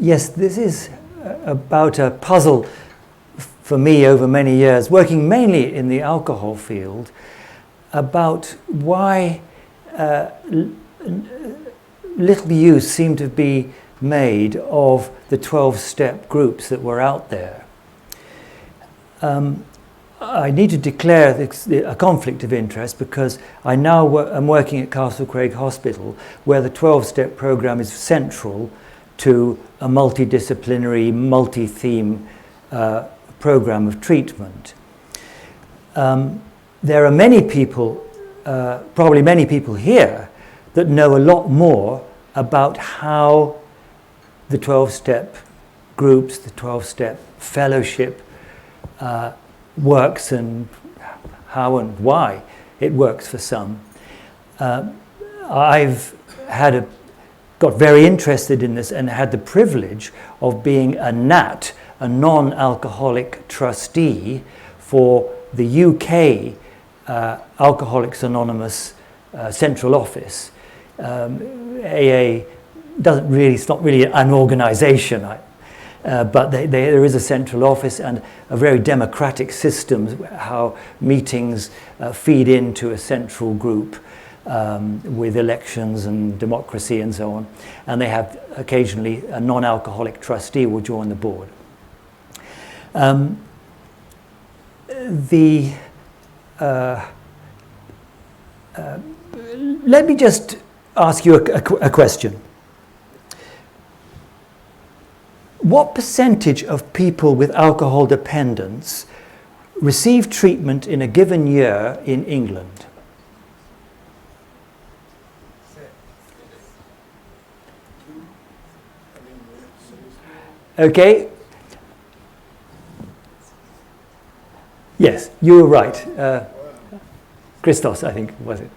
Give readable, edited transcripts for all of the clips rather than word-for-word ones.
Yes, this is about a puzzle for me over many years, working mainly in the alcohol field, about why little use seemed to be made of the 12-step groups that were out there. I need to declare a conflict of interest because I now am working at Castle Craig Hospital, where the 12-step program is central to a multidisciplinary, multi-theme program of treatment. There are many people, probably many people here, that know a lot more about how the 12-step groups, the 12-step fellowship works, and how and why it works for some. I've got very interested in this and had the privilege of being a NAT, a non-alcoholic trustee for the UK Alcoholics Anonymous central office. AA doesn't really, it's not really an organisation, but there is a central office and a very democratic system, how meetings feed into a central group with elections and democracy and so on. And they have occasionally a non-alcoholic trustee will join the board. Let me just ask you a question. What percentage of people with alcohol dependence receive treatment in a given year in England? Okay. Yes, you were right. Christos, I think, was it?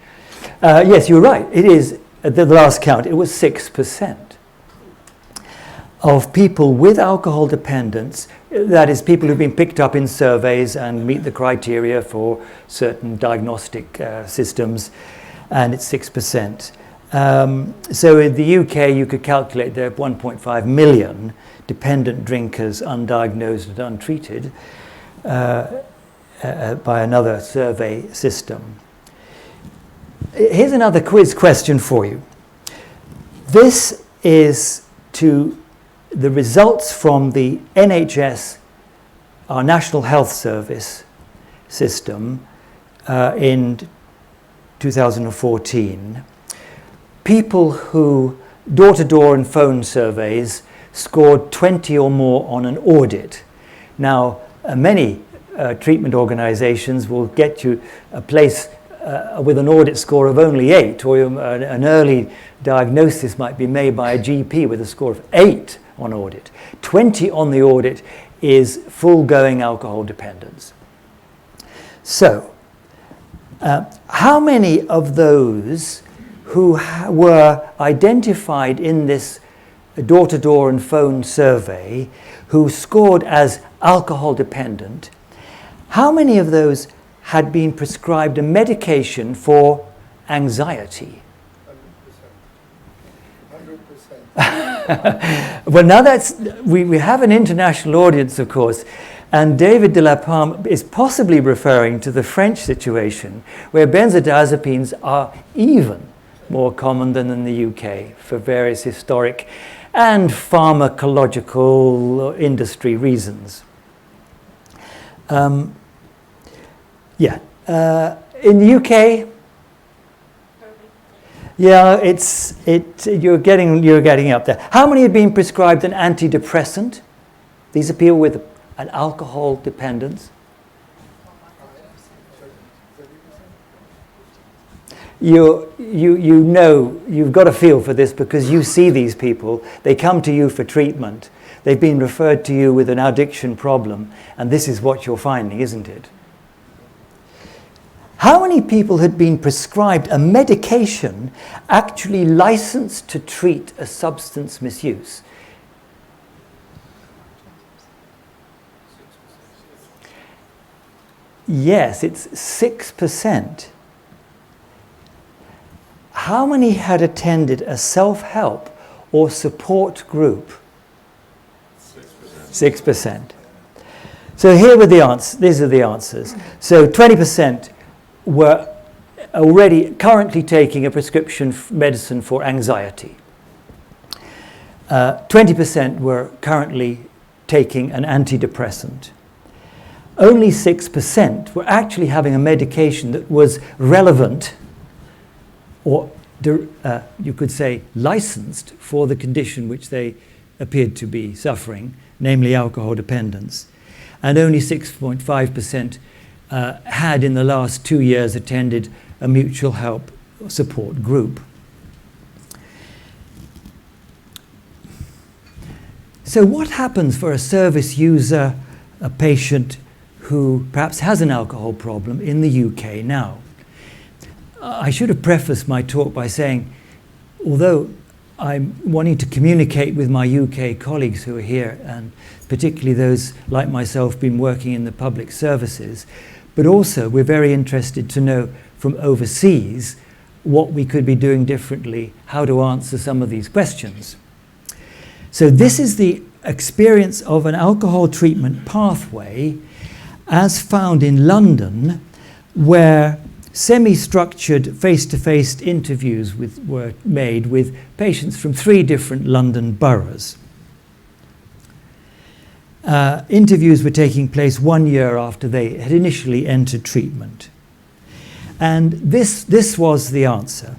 Yes, you're right. It is, at the last count, it was 6% of people with alcohol dependence, that is, people who've been picked up in surveys and meet the criteria for certain diagnostic systems, and it's 6%. So in the UK, you could calculate there are 1.5 million dependent drinkers undiagnosed and untreated by another survey system. Here's another quiz question for you. This is the results from the NHS, our National Health Service system, in 2014. People who, door-to-door and phone surveys, scored 20 or more on an audit. Now, many treatment organisations will get you a place with an audit score of only 8, or an early diagnosis might be made by a GP with a score of 8 on audit. 20 on the audit is full-going alcohol dependence. So, how many of those who were identified in this door-to-door and phone survey who scored as alcohol dependent, how many of those had been prescribed a medication for anxiety? 100%. Well, now we have an international audience, of course, and David de la Palme is possibly referring to the French situation, where benzodiazepines are even more common than in the UK for various historic and pharmacological industry reasons. In the UK, yeah, you're getting up there. How many have been prescribed an antidepressant? These are people with an alcohol dependence. You know, you've got a feel for this because you see these people. They come to you for treatment. They've been referred to you with an addiction problem, and this is what you're finding, isn't it? How many people had been prescribed a medication actually licensed to treat a substance misuse? Yes, it's 6%. How many had attended a self-help or support group 6%. So here were the answers. These are the answers. So 20% were already currently taking a prescription medicine for anxiety. 20% were currently taking an antidepressant. Only 6% were actually having a medication that was relevant, or you could say licensed, for the condition which they appeared to be suffering, namely alcohol dependence. And only 6.5% had in the last 2 years attended a mutual help support group. So what happens for a service user, a patient who perhaps has an alcohol problem in the UK now? I should have prefaced my talk by saying, although I'm wanting to communicate with my UK colleagues who are here, and particularly those like myself been working in the public services, but also we're very interested to know from overseas what we could be doing differently, how to answer some of these questions. So this is the experience of an alcohol treatment pathway as found in London, where semi-structured face-to-face interviews were made with patients from 3 different London boroughs. Interviews were taking place 1 year after they had initially entered treatment. And this was the answer.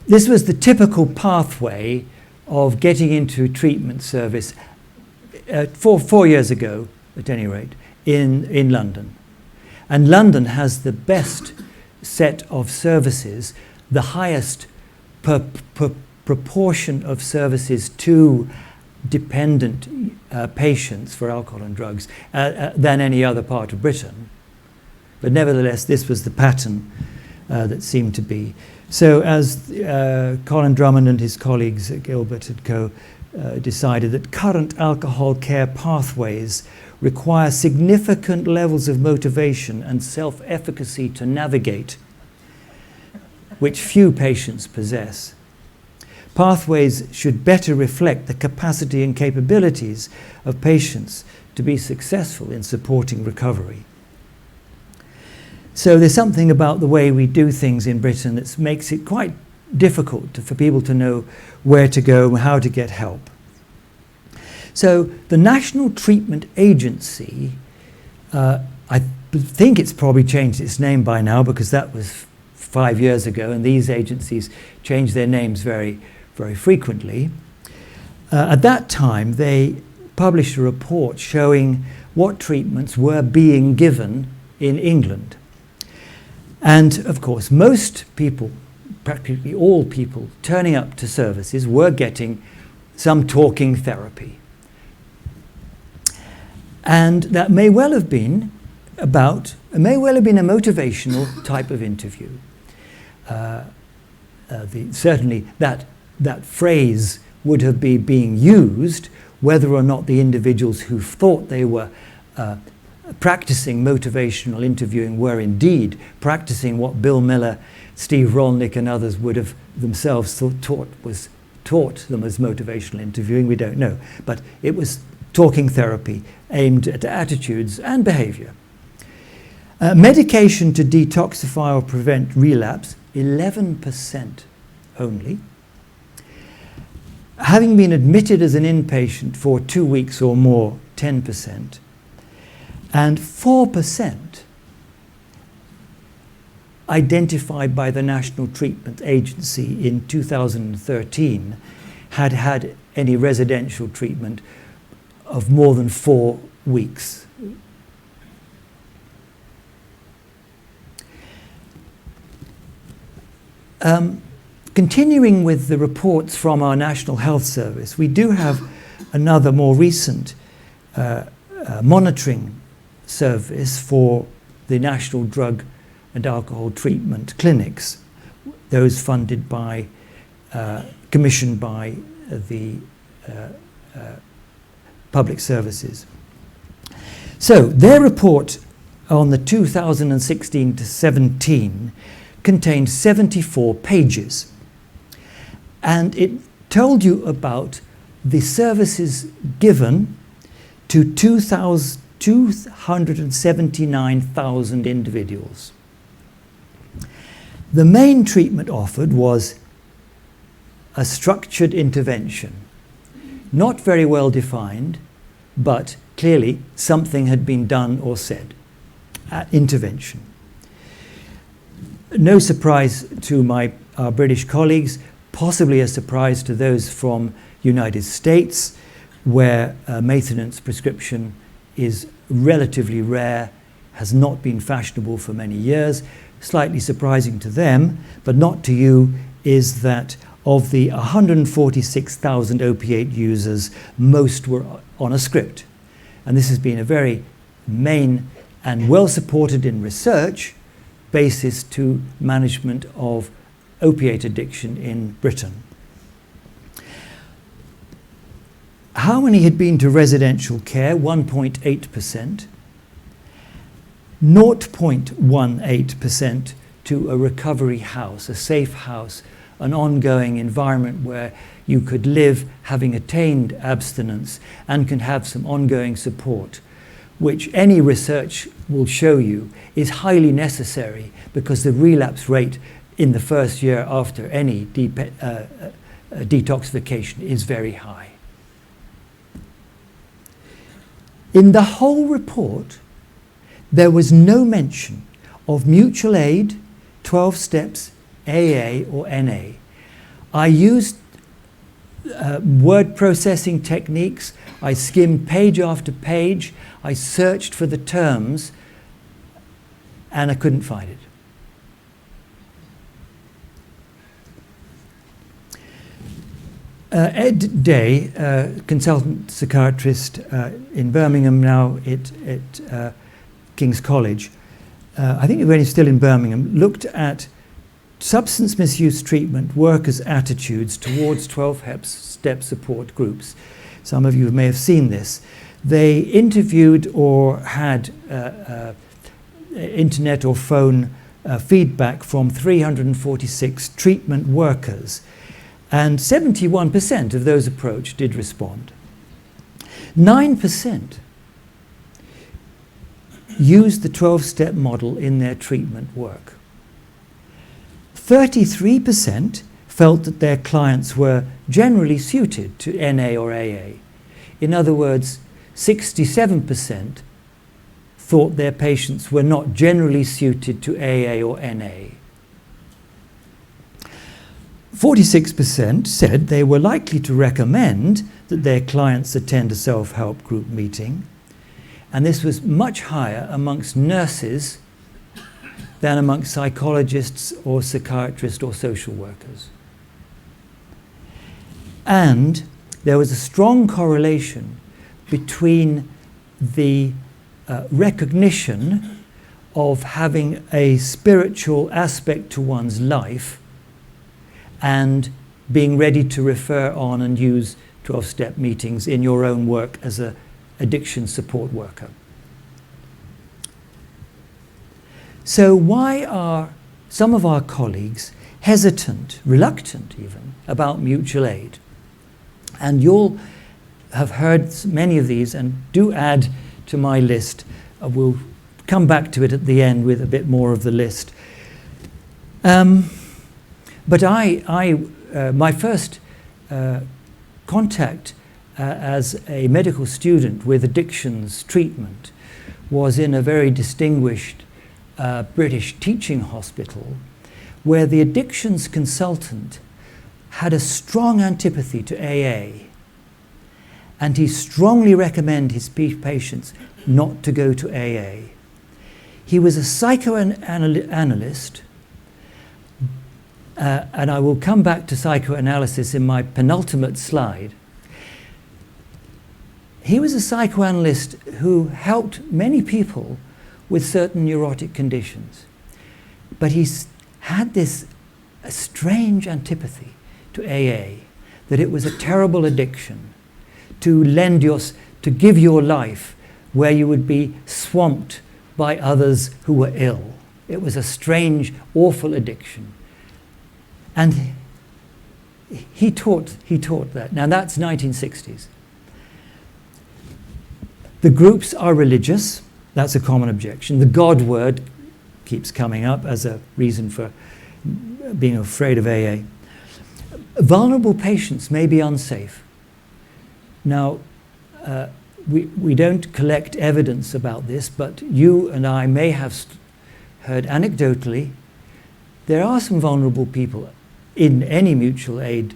This was the typical pathway of getting into treatment service 4 years ago, at any rate, in London. And London has the best set of services, the highest proportion of services to dependent patients for alcohol and drugs than any other part of Britain. But nevertheless, this was the pattern that seemed to be. So as Colin Drummond and his colleagues at Gilbert and Co. Decided that current alcohol care pathways require significant levels of motivation and self-efficacy to navigate, which few patients possess. Pathways should better reflect the capacity and capabilities of patients to be successful in supporting recovery. So there's something about the way we do things in Britain that makes it quite difficult for people to know where to go and how to get help. So the National Treatment Agency, I think it's probably changed its name by now, because that was 5 years ago, and these agencies change their names very, very frequently. At that time, they published a report showing what treatments were being given in England. And of course, most people, practically all people turning up to services were getting some talking therapy. And that may well have been a motivational type of interview. Certainly that phrase would have been being used whether or not the individuals who thought they were practicing motivational interviewing were indeed practicing what Bill Miller, Steve Rolnick and others would have themselves taught them as motivational interviewing. We don't know. But it was talking therapy aimed at attitudes and behavior. Medication to detoxify or prevent relapse, 11% only. Having been admitted as an inpatient for 2 weeks or more, 10%. And 4% identified by the National Treatment Agency in 2013 had had any residential treatment of more than 4 weeks. Continuing with the reports from our National Health Service, we do have another more recent monitoring service for the National Drug and Alcohol Treatment Clinics, those funded by, commissioned by the public services. So their report on the 2016 to 17 contained 74 pages, and it told you about the services given to 279,000 individuals. The main treatment offered was a structured intervention, not very well defined, but clearly something had been done or said. Intervention. No surprise to our British colleagues, possibly a surprise to those from United States, where maintenance prescription is relatively rare, has not been fashionable for many years. Slightly surprising to them, but not to you, is that of the 146,000 opiate users, most were on a script. And this has been a very main and well supported in research basis to management of opiate addiction in Britain. How many had been to residential care? 1.8%. 0.18% to a recovery house, a safe house, an ongoing environment where you could live having attained abstinence and can have some ongoing support, which any research will show you is highly necessary because the relapse rate in the first year after any detoxification is very high. In the whole report, there was no mention of mutual aid, 12 steps, AA or NA. I used word processing techniques. I skimmed page after page. I searched for the terms and I couldn't find it. Ed Day, consultant psychiatrist in Birmingham now at King's College, I think when he's still in Birmingham, looked at substance misuse treatment workers' attitudes towards 12-step support groups. Some of you may have seen this. They interviewed or had internet or phone feedback from 346 treatment workers, and 71% of those approached did respond. 9% used the 12-step model in their treatment work. 33% felt that their clients were generally suited to NA or AA. In other words, 67% thought their patients were not generally suited to AA or NA. 46% said they were likely to recommend that their clients attend a self-help group meeting, and this was much higher amongst nurses than amongst psychologists or psychiatrists or social workers. And there was a strong correlation between the recognition of having a spiritual aspect to one's life and being ready to refer on and use 12-step meetings in your own work as an addiction support worker. So why are some of our colleagues hesitant, reluctant even, about mutual aid? And you'll have heard many of these, and do add to my list. We'll come back to it at the end with a bit more of the list. But my first contact as a medical student with addictions treatment was in a very distinguished British teaching hospital, where the addictions consultant had a strong antipathy to AA, and he strongly recommended his patients not to go to AA. He was a psychoanalyst, and I will come back to psychoanalysis in my penultimate slide. He was a psychoanalyst who helped many people with certain neurotic conditions, but he had this strange antipathy to AA, that it was a terrible addiction to give your life where you would be swamped by others who were ill. It was a strange, awful addiction. And he taught that. Now that's 1960s. The groups are religious. That's a common objection. The God word keeps coming up as a reason for being afraid of AA. Vulnerable patients may be unsafe. Now, we don't collect evidence about this, but you and I may have heard anecdotally there are some vulnerable people in any mutual aid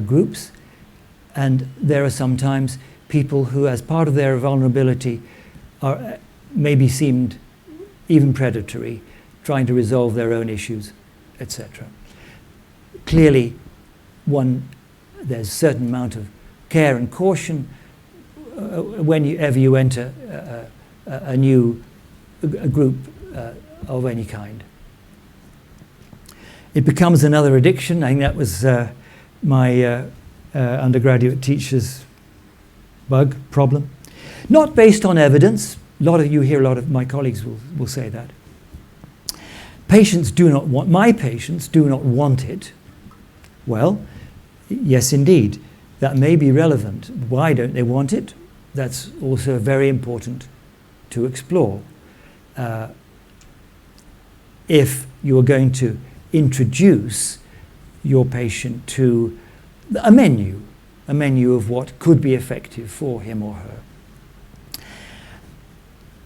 groups, and there are sometimes people who, as part of their vulnerability, are maybe seemed even predatory, trying to resolve their own issues, etc. Clearly, there's a certain amount of care and caution whenever you enter a new group of any kind. It becomes another addiction. I think that was my undergraduate teacher's problem. Not based on evidence. A lot of my colleagues will say that. My patients do not want it. Well, yes, indeed, that may be relevant. Why don't they want it? That's also very important to explore. If you're going to introduce your patient to a menu of what could be effective for him or her.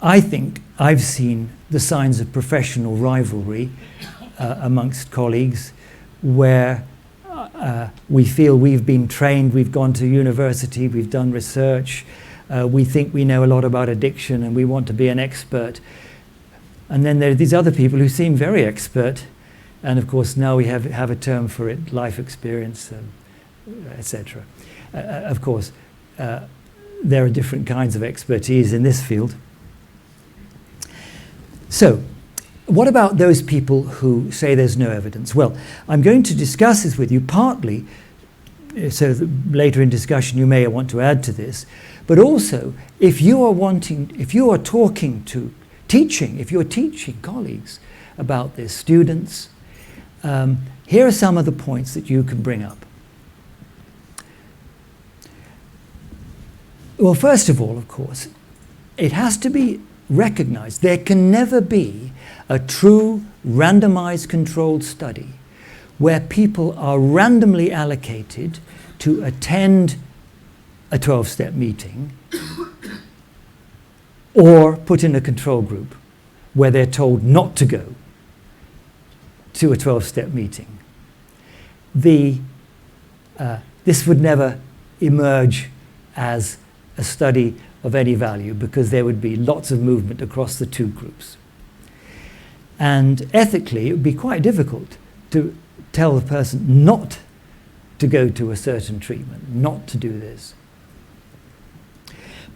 I think I've seen the signs of professional rivalry amongst colleagues where we feel we've been trained, we've gone to university, we've done research, we think we know a lot about addiction and we want to be an expert. And then there are these other people who seem very expert, and of course now we have a term for it, life experience, etc. Of course, there are different kinds of expertise in this field. So, what about those people who say there's no evidence? Well, I'm going to discuss this with you partly, so that later in discussion you may want to add to this, but also if you're teaching colleagues about this, students, here are some of the points that you can bring up. Well, first of all, of course, it has to be recognized there can never be a true randomized controlled study where people are randomly allocated to attend a 12-step meeting or put in a control group where they're told not to go to a 12-step meeting. This would never emerge as a study of any value because there would be lots of movement across the two groups. And ethically, it would be quite difficult to tell the person not to go to a certain treatment, not to do this.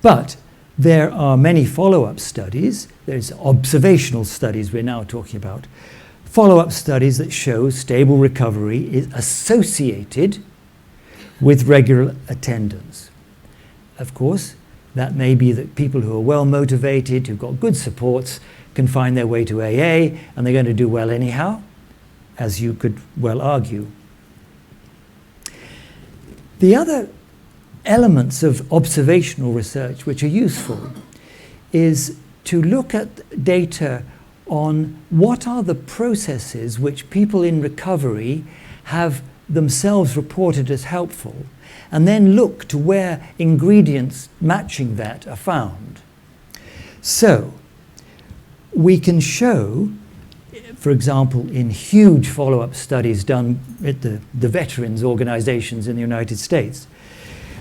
But there are many follow-up studies. There's observational studies we're now talking about. Follow-up studies that show stable recovery is associated with regular attendance. Of course, that may be that people who are well motivated, who've got good supports, can find their way to AA and they're going to do well anyhow, as you could well argue. The other elements of observational research which are useful is to look at data on what are the processes which people in recovery have themselves reported as helpful, and then look to where ingredients matching that are found. So, we can show, for example, in huge follow-up studies done at the veterans organizations in the United States.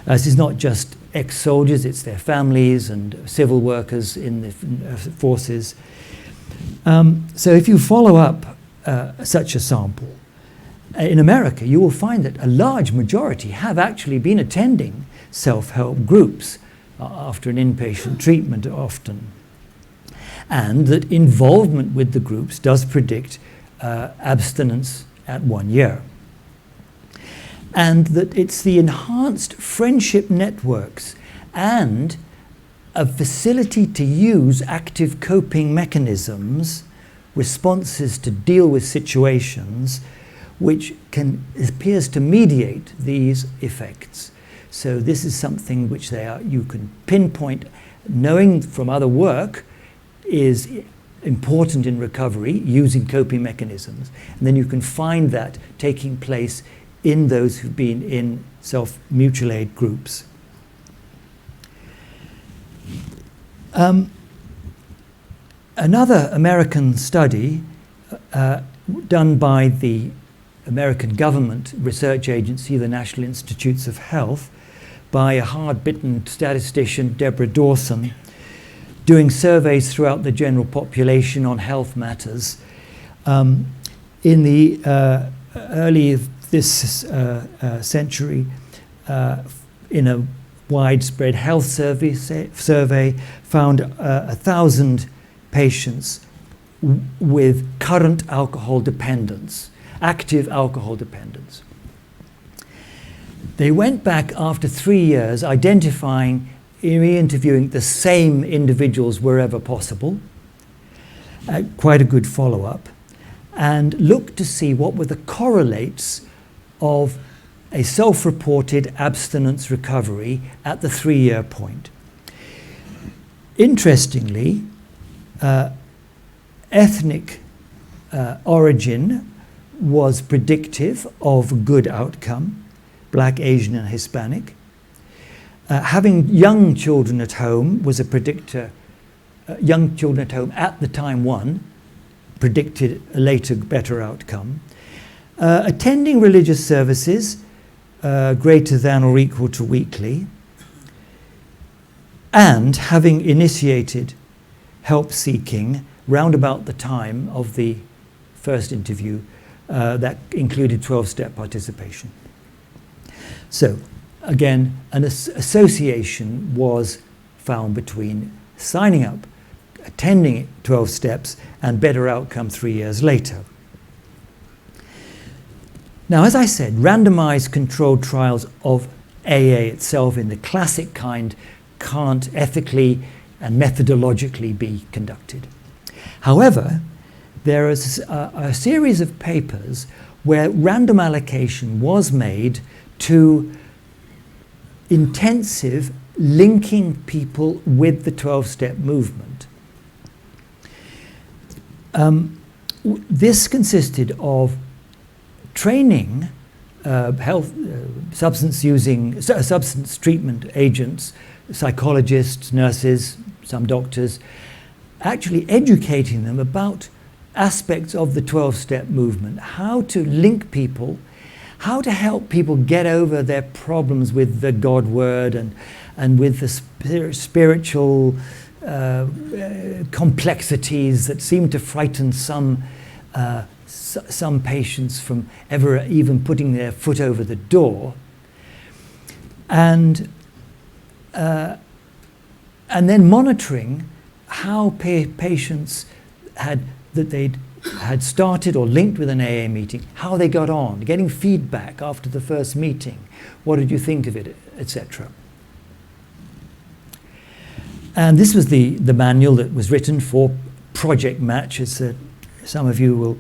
This is not just ex-soldiers, it's their families and civil workers in the forces. So if you follow up such a sample, in America, you will find that a large majority have actually been attending self-help groups after an inpatient treatment often. And that involvement with the groups does predict abstinence at 1 year. And that it's the enhanced friendship networks and a facility to use active coping mechanisms, responses to deal with situations, which appears to mediate these effects. So this is something which you can pinpoint, knowing from other work is important in recovery, using coping mechanisms. And then you can find that taking place in those who've been in self-mutual aid groups. Another American study done by the American government research agency, the National Institutes of Health, by a hard-bitten statistician, Deborah Dawson, doing surveys throughout the general population on health matters. In the early of this century, in a widespread health survey found 1,000 patients with current alcohol dependence, active alcohol dependence. They went back after 3 years, identifying, re-interviewing the same individuals wherever possible, quite a good follow-up, and looked to see what were the correlates of a self-reported abstinence recovery at the 3-year point. Interestingly, ethnic origin was predictive of good outcome, Black, Asian and Hispanic. Having young children at home was a predictor. Young children at home at the time predicted a later better outcome. Attending religious services greater than or equal to weekly, and having initiated help seeking round about the time of the first interview that included 12-step participation. So again, an association was found between signing up, attending 12 steps, and better outcome 3 years later. Now, as I said, randomized controlled trials of AA itself in the classic kind can't ethically and methodologically be conducted. However, there is a series of papers where random allocation was made to intensive linking people with the 12-step movement. This consisted of training substance treatment agents, psychologists, nurses, some doctors, actually educating them about aspects of the 12-step movement, how to link people, how to help people get over their problems with the God word and with the spiritual complexities that seem to frighten some patients from ever even putting their foot over the door, and then monitoring how patients they'd started or linked with an AA meeting, how they got on, getting feedback after the first meeting, what did you think of it, etc. And this was the manual that was written for Project Match. Some of you will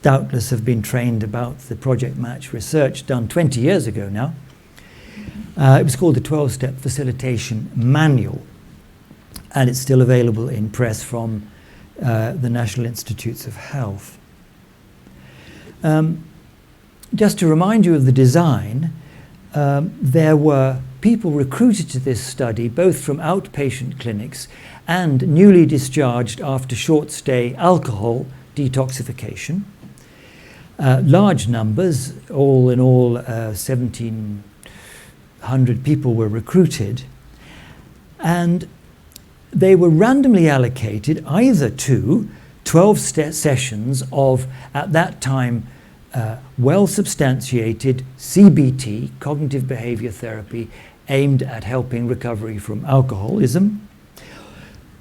doubtless have been trained about the Project Match research done 20 years ago now. It was called the 12-Step Facilitation Manual, and it's still available in press from the National Institutes of Health. Just to remind you of the design, there were people recruited to this study both from outpatient clinics and newly discharged after short stay alcohol detoxification. Large numbers, all in all 1,700 people were recruited, and they were randomly allocated either to 12 sessions of, at that time, well-substantiated CBT, cognitive behavior therapy, aimed at helping recovery from alcoholism,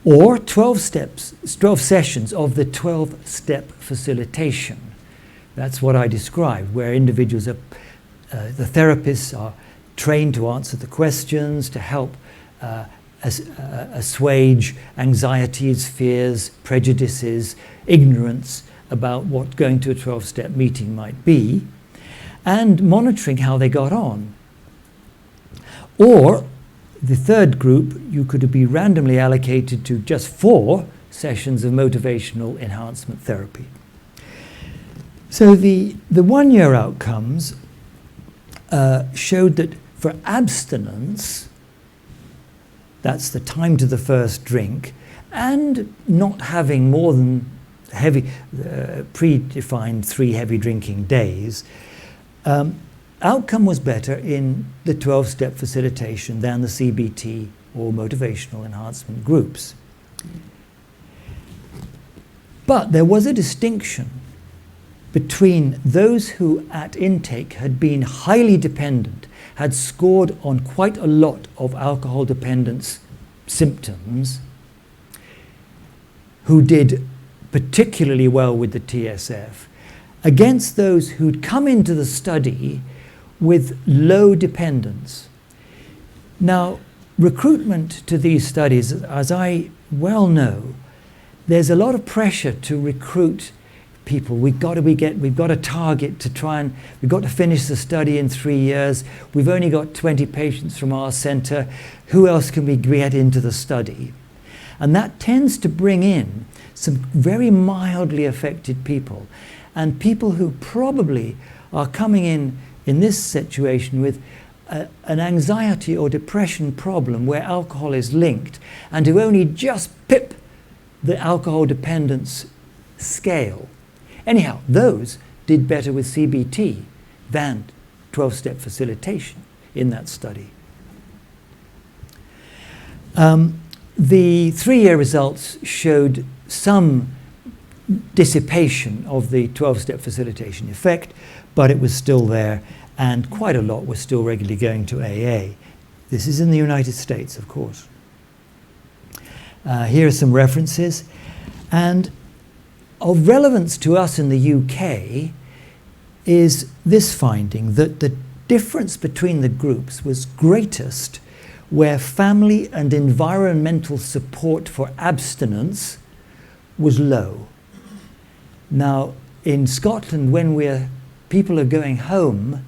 or 12 sessions of the 12-step facilitation. That's what I described, where individuals the therapists are trained to answer the questions, to help assuage anxieties, fears, prejudices, ignorance, about what going to a 12-step meeting might be, and monitoring how they got on. Or the third group, you could be randomly allocated to just 4 sessions of motivational enhancement therapy. So the 1-year outcomes showed that for abstinence, that's the time to the first drink, and not having more than predefined 3 heavy drinking days, outcome was better in the 12-step facilitation than the CBT or motivational enhancement groups. But there was a distinction between those who at intake had been highly dependent, had scored on quite a lot of alcohol dependence symptoms, who did particularly well with the TSF, against those who'd come into the study with low dependence. Now, recruitment to these studies, as I well know, there's a lot of pressure to recruit people. We've got a target to try and, we've got to finish the study in 3 years. We've only got 20 patients from our center. Who else can we get into the study? And that tends to bring in some very mildly affected people, and people who probably are coming in this situation with an anxiety or depression problem where alcohol is linked, and who only just pip the alcohol dependence scale. Anyhow, those did better with CBT than 12-step facilitation in that study. The 3-year results showed some dissipation of the 12-step facilitation effect, but it was still there, and quite a lot was still regularly going to AA. This is in the United States, of course. Here are some references, and of relevance to us in the UK is this finding, that the difference between the groups was greatest where family and environmental support for abstinence was low. Now, in Scotland, when people are going home,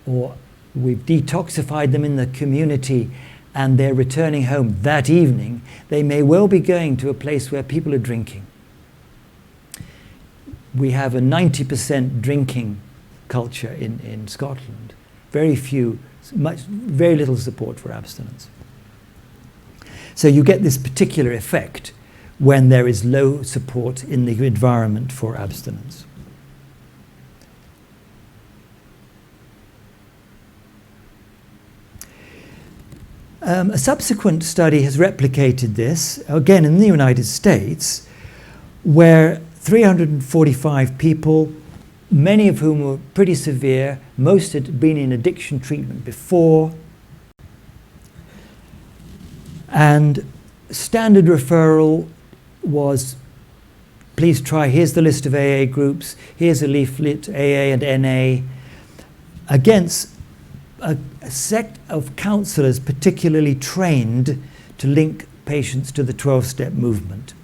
or we've detoxified them in the community and they're returning home that evening, they may well be going to a place where people are drinking. We have a 90% drinking culture in Scotland. Very little support for abstinence. So you get this particular effect when there is low support in the environment for abstinence. A subsequent study has replicated this, again in the United States, where 345 people, many of whom were pretty severe, most had been in addiction treatment before, and standard referral was, please try, here's the list of AA groups, here's a leaflet, AA and NA, against a set of counsellors particularly trained to link patients to the 12-step movement,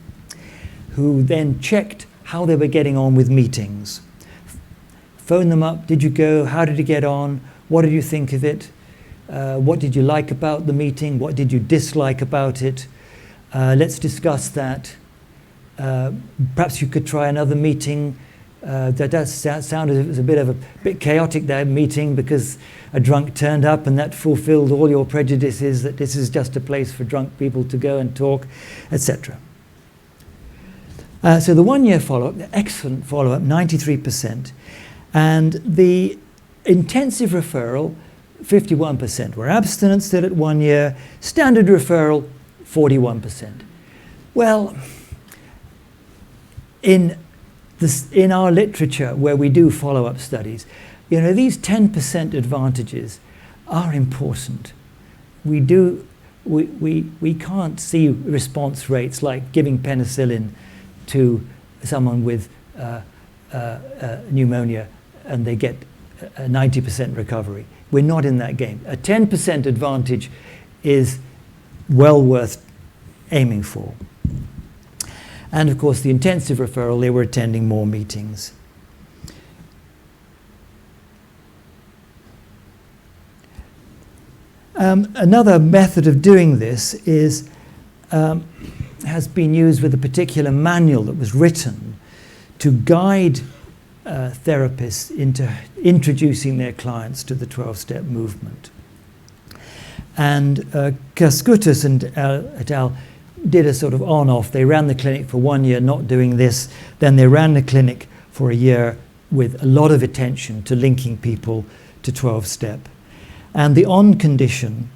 who then checked how they were getting on with meetings. Phone them up, did you go, how did you get on, what did you think of it, what did you like about the meeting, what did you dislike about it, let's discuss that. Perhaps you could try another meeting. That does sound as if it was a bit chaotic, that meeting, because a drunk turned up and that fulfilled all your prejudices that this is just a place for drunk people to go and talk, etc. So the 1-year follow-up, the excellent follow-up, 93%. And the intensive referral, 51% were abstinent still at 1 year. Standard referral, 41%. Well, in our literature where we do follow-up studies, these 10% advantages are important. We can't see response rates like giving penicillin to someone with pneumonia and they get a 90% recovery. We're not in that game. A 10% advantage is well worth aiming for. And of course, the intensive referral, they were attending more meetings. Another method of doing this is has been used with a particular manual that was written to guide therapists into introducing their clients to the 12-step movement. And Kaskutas and et al. Did a sort of on-off. They ran the clinic for 1 year not doing this. Then they ran the clinic for a year with a lot of attention to linking people to 12-step. And the on condition,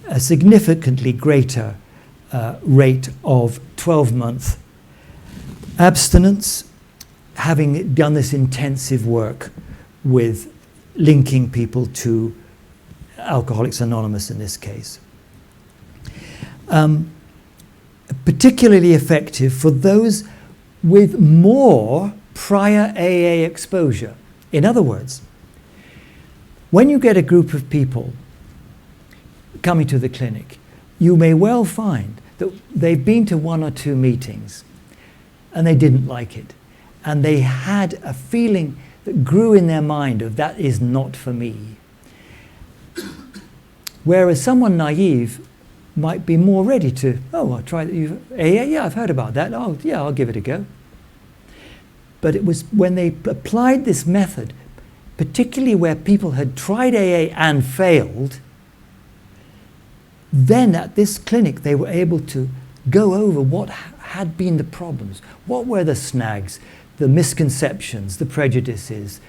a significantly greater rate of 12-month abstinence, having done this intensive work with linking people to Alcoholics Anonymous in this case. Particularly effective for those with more prior AA exposure. In other words, when you get a group of people coming to the clinic, you may well find that they've been to 1 or 2 meetings and they didn't like it. And they had a feeling that grew in their mind of that is not for me. Whereas someone naive might be more ready to, oh, I'll try AA, yeah, I've heard about that. Oh, yeah, I'll give it a go. But it was when they applied this method, particularly where people had tried AA and failed, then at this clinic they were able to go over what had been the problems, what were the snags, the misconceptions, the prejudices,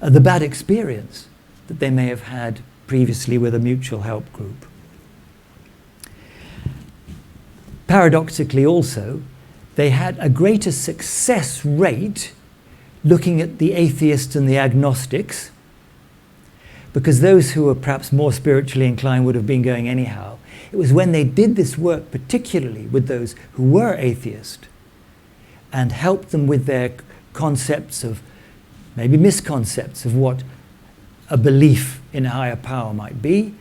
the bad experience that they may have had previously with a mutual help group. Paradoxically also, they had a greater success rate looking at the atheists and the agnostics, because those who were perhaps more spiritually inclined would have been going anyhow. It was when they did this work, particularly with those who were atheist, and helped them with their concepts of, maybe misconcepts of what a belief in a higher power might be,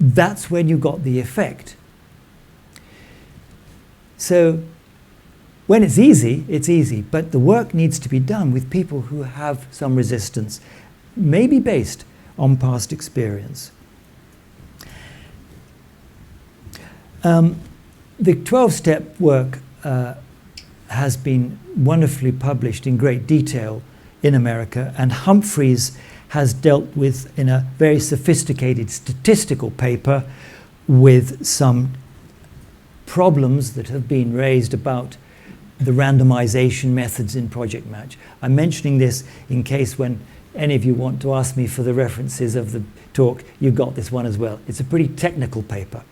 that's when you got the effect. So when it's easy, but the work needs to be done with people who have some resistance, maybe based on past experience. The 12-step work has been wonderfully published in great detail in America, and Humphreys has dealt with, in a very sophisticated statistical paper, with some problems that have been raised about the randomization methods in Project Match. I'm mentioning this in case when any of you want to ask me for the references of the talk, you've got this one as well. It's a pretty technical paper.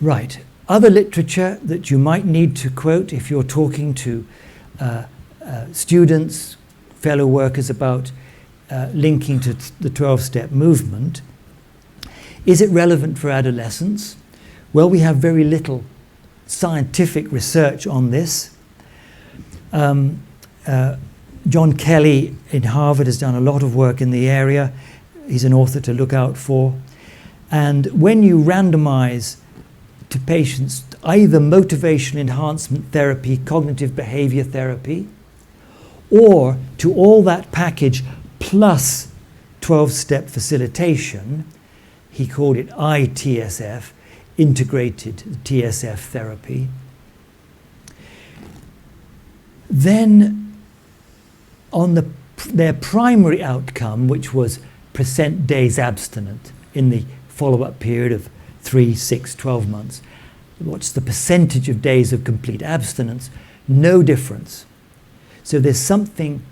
Right. Other literature that you might need to quote if you're talking to students, fellow workers about linking to the 12-step movement. Is it relevant for adolescents? Well, we have very little scientific research on this. John Kelly in Harvard has done a lot of work in the area. He's an author to look out for. And when you randomize to patients either motivation enhancement therapy, cognitive behavior therapy, or to all that package plus 12-step facilitation, he called it ITSF, integrated TSF therapy, then on their primary outcome, which was % days abstinent in the follow-up period of 3, 6, 12 months, what's the percentage of days of complete abstinence? No difference. So there's something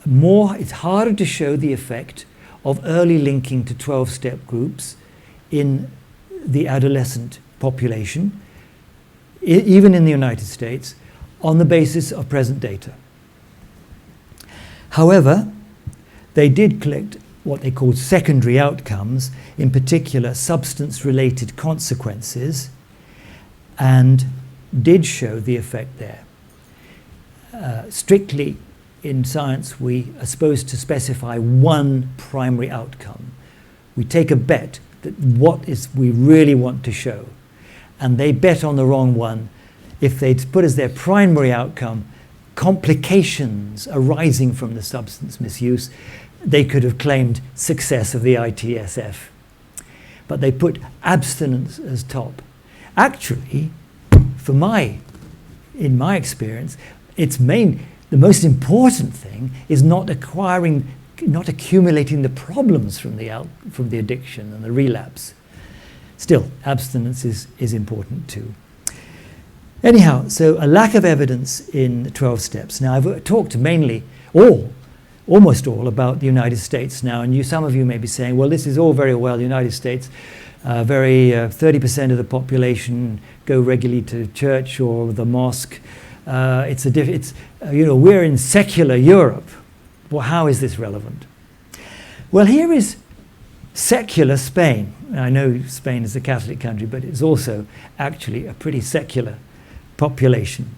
more, it's harder to show the effect of early linking to 12-step groups in the adolescent population, even in the United States, on the basis of present data. However, they did collect what they called secondary outcomes, in particular substance-related consequences, and did show the effect there. Strictly in science, we are supposed to specify one primary outcome. We take a bet that what is we really want to show, and they bet on the wrong one. if they'd put as their primary outcome complications arising from the substance misuse, they could have claimed success of the ITSF. But they put abstinence as top. Actually, in my experience, the most important thing is not accumulating the problems from the addiction and the relapse. Still, abstinence is important too. Anyhow, so a lack of evidence in the 12 steps. Now, I've talked mainly almost all about the United States now, and some of you may be saying, well, this is all very well, the United States, 30% of the population go regularly to church or the mosque. We're in secular Europe. Well, how is this relevant? Well, here is secular Spain. I know Spain is a Catholic country, but it's also actually a pretty secular population.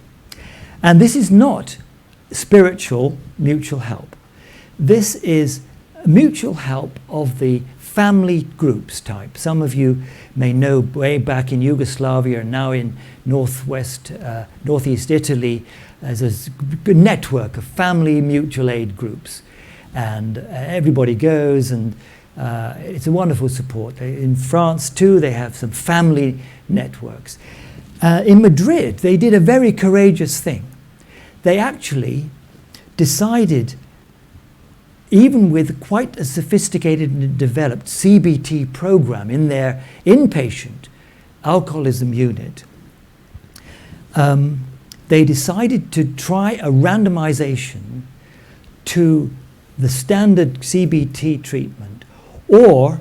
And this is not spiritual mutual help. This is mutual help of the family groups type. Some of you may know way back in Yugoslavia and now in northeast Italy, there's a good network of family mutual aid groups. And everybody goes, and it's a wonderful support. In France too, they have some family networks. In Madrid, they did a very courageous thing. They actually decided, even with quite a sophisticated and developed CBT program in their inpatient alcoholism unit, they decided to try a randomization to the standard CBT treatment or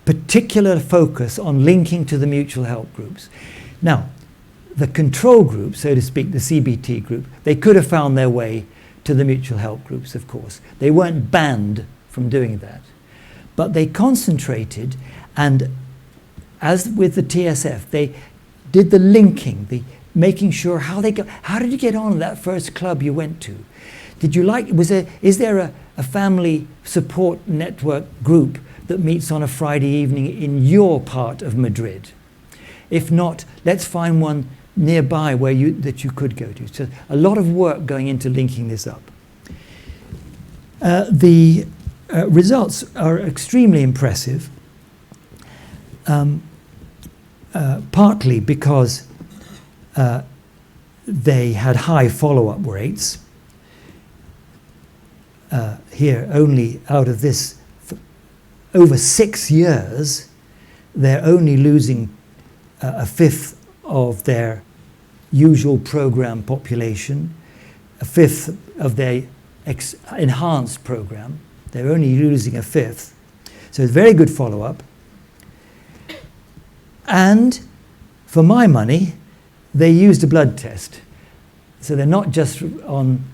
particular focus on linking to the mutual help groups. Now, the control group, so to speak, the CBT group, they could have found their way to the mutual help groups, of course. They weren't banned from doing that. But they concentrated, and as with the TSF, they did the linking, the making sure how did you get on in that first club you went to? Is there a family support network group that meets on a Friday evening in your part of Madrid? If not, let's find one nearby that you could go to. So a lot of work going into linking this up. The results are extremely impressive, partly because they had high follow-up rates. Here, only out of this, over 6 years, they're only losing a fifth of their usual program population, a fifth of their enhanced program. They're only losing a fifth. So it's very good follow-up. And for my money, they used a blood test. So they're not just on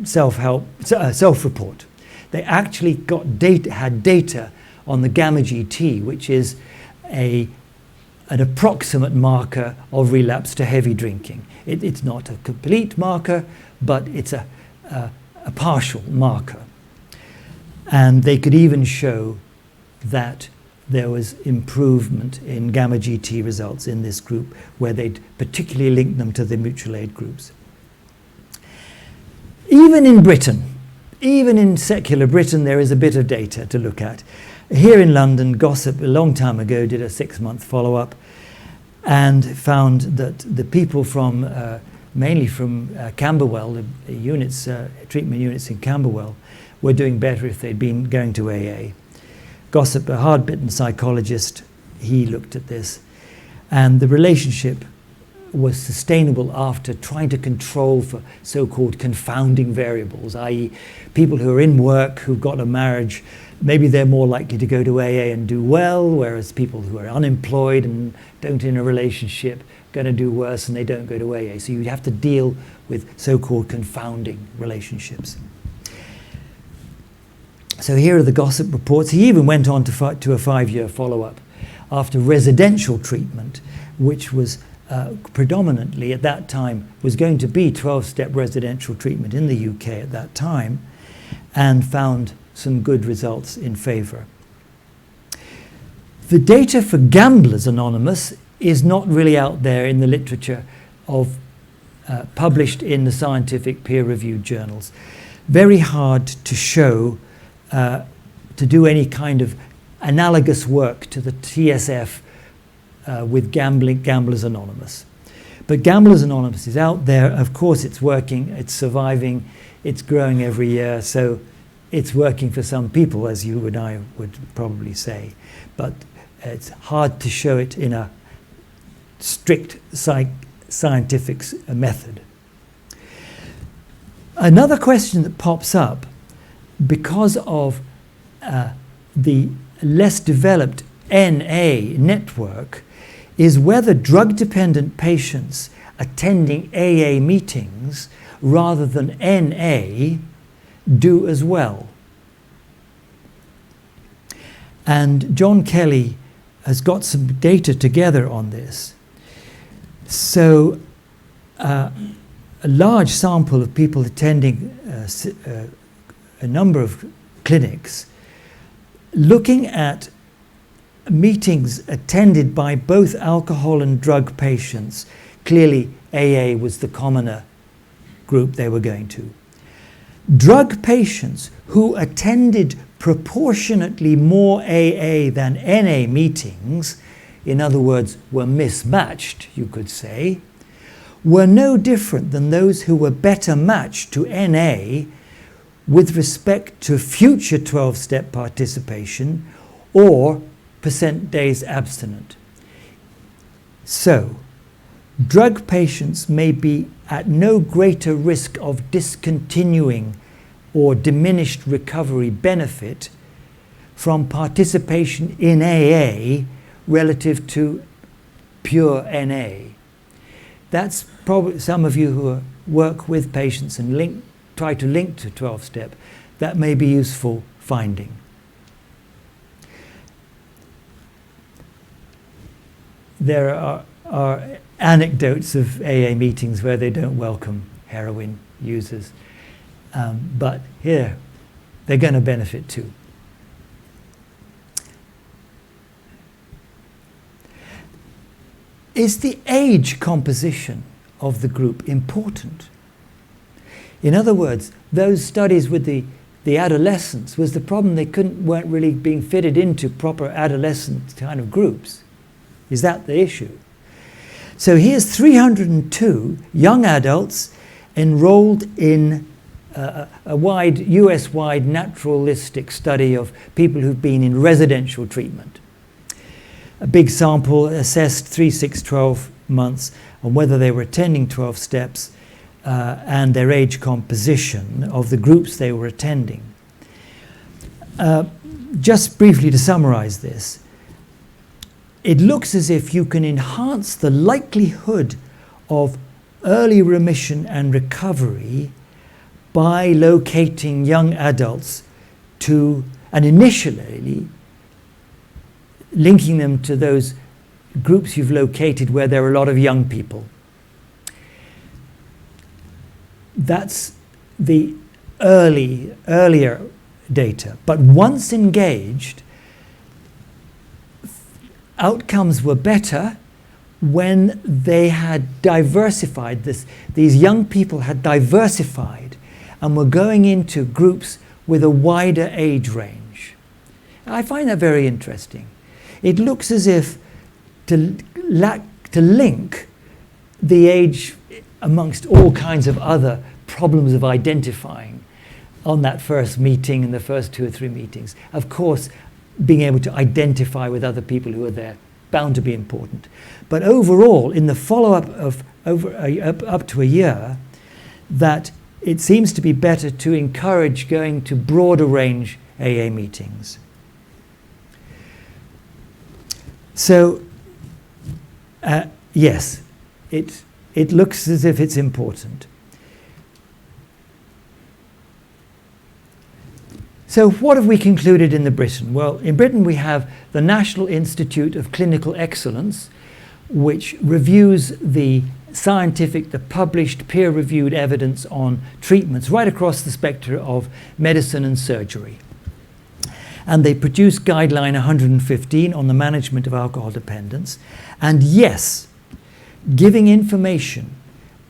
self-report. They actually had data on the gamma GT, which is an approximate marker of relapse to heavy drinking. It's not a complete marker, but it's a partial marker. And they could even show that there was improvement in gamma GT results in this group, where they'd particularly linked them to the mutual aid groups. Even in Britain, even in secular Britain, there is a bit of data to look at. Here in London, Gossip, a long time ago, did a 6-month follow-up and found that the people from, mainly from Camberwell, the units, treatment units in Camberwell, were doing better if they'd been going to AA. Gossip, a hard-bitten psychologist, he looked at this, and the relationship was sustainable after trying to control for so-called confounding variables, i.e. people who are in work, who've got a marriage, maybe they're more likely to go to AA and do well, whereas people who are unemployed and don't in a relationship are going to do worse and they don't go to AA. So you have to deal with so-called confounding relationships. So here are the Gossip reports. He even went on to a 5-year follow-up after residential treatment, which was predominantly at that time was going to be 12-step residential treatment in the UK at that time, and found some good results in favour. The data for Gamblers Anonymous is not really out there in the literature of published in the scientific peer-reviewed journals. Very hard to show, to do any kind of analogous work to the TSF with Gamblers Anonymous. But Gamblers Anonymous is out there. Of course it's working, it's surviving, it's growing every year, so it's working for some people, as you and I would probably say. But it's hard to show it in a strict scientific method. Another question that pops up, because of the less developed NA network, is whether drug-dependent patients attending AA meetings rather than NA do as well. And John Kelly has got some data together on this. So a large sample of people attending a number of clinics, looking at meetings attended by both alcohol and drug patients. Clearly AA was the commoner group they were going to. Drug patients who attended proportionately more AA than NA meetings, in other words, were mismatched, you could say, were no different than those who were better matched to NA with respect to future 12-step participation or percent days abstinent. So, drug patients may be at no greater risk of discontinuing or diminished recovery benefit from participation in AA relative to pure NA. That's probably some of you who work with patients and try to link to 12-step. That may be useful finding. There are anecdotes of AA meetings where they don't welcome heroin users, but here they're going to benefit too. Is the age composition of the group important? In other words, those studies with the adolescents, was the problem they weren't really being fitted into proper adolescent kind of groups. Is that the issue? So here's 302 young adults enrolled in a US-wide naturalistic study of people who've been in residential treatment. A big sample assessed 3, 6, 12 months on whether they were attending 12 steps and their age composition of the groups they were attending. Just briefly to summarize this, it looks as if you can enhance the likelihood of early remission and recovery by locating young adults to, and initially linking them to those groups you've located where there are a lot of young people. That's the earlier data. But once engaged, outcomes were better when they had diversified this. These young people had diversified and were going into groups with a wider age range. I find that very interesting. It looks as if to link the age amongst all kinds of other problems of identifying on that first meeting and the first 2 or 3 meetings. Of course, being able to identify with other people who are there, bound to be important. But overall, in the follow-up of up to a year, that it seems to be better to encourage going to broader range AA meetings. So, yes, it looks as if it's important. So what have we concluded in Britain? Well, in Britain we have the National Institute of Clinical Excellence, which reviews the published peer-reviewed evidence on treatments right across the spectrum of medicine and surgery. And they produced guideline 115 on the management of alcohol dependence. And yes, giving information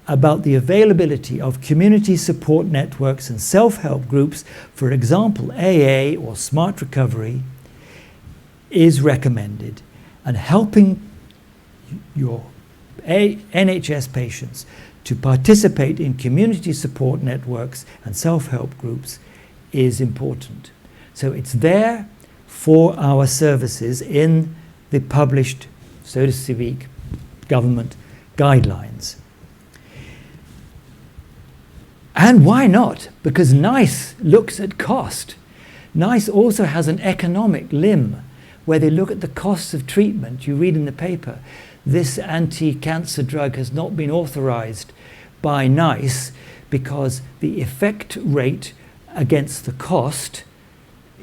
about the availability of community support networks and self-help groups, for example, AA or Smart Recovery, is recommended. And helping your NHS patients to participate in community support networks and self-help groups is important. So it's there for our services in the published, so to speak, government guidelines. And why not? Because NICE looks at cost. NICE also has an economic limb where they look at the costs of treatment. You read in the paper, this anti-cancer drug has not been authorized by NICE because the effect rate against the cost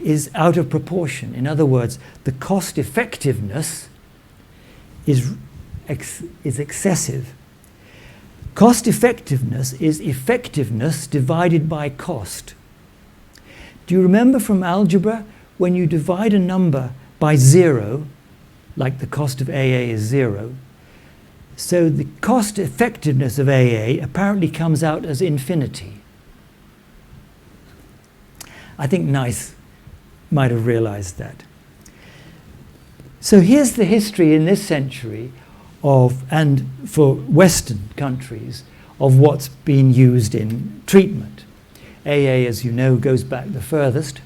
is out of proportion. In other words, the cost effectiveness is excessive. Cost effectiveness is effectiveness divided by cost. Do you remember from algebra when you divide a number by 0, like the cost of AA is 0, so the cost effectiveness of AA apparently comes out as infinity. I think NICE might have realized that. So here's the history in this century of, and for Western countries, of what's been used in treatment. AA, as you know, goes back the furthest.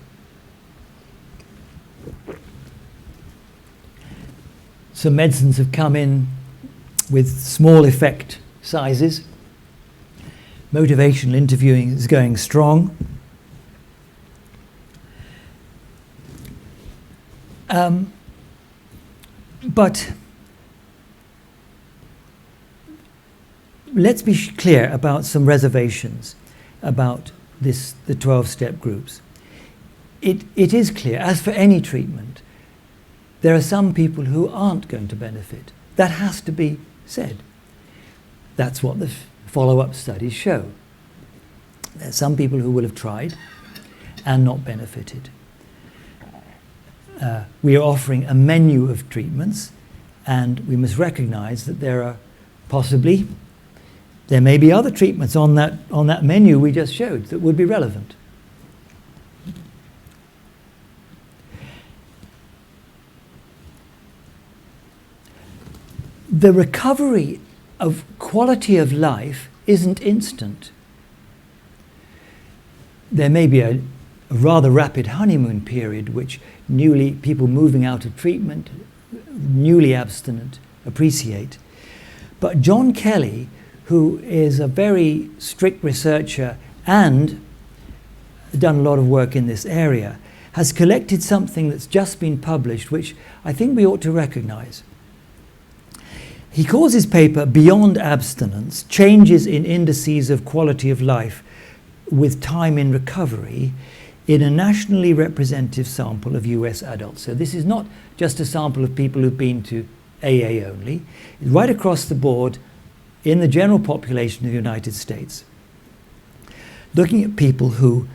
Some medicines have come in with small effect sizes. Motivational interviewing is going strong. But let's be clear about some reservations about the 12-step groups. It is clear, as for any treatment, there are some people who aren't going to benefit. That has to be said. That's what the follow-up studies show. There are some people who will have tried and not benefited. We are offering a menu of treatments, and we must recognize that there may be other treatments on that menu we just showed that would be relevant. The recovery of quality of life isn't instant. There may be a rather rapid honeymoon period which people moving out of treatment, newly abstinent, appreciate. But John Kelly, who is a very strict researcher and done a lot of work in this area, has collected something that's just been published, which I think we ought to recognize. He calls his paper Beyond Abstinence, Changes in Indices of Quality of Life with Time in Recovery in a nationally representative sample of US adults. So this is not just a sample of people who've been to AA only. It's right across the board in the general population of the United States. Looking at people who,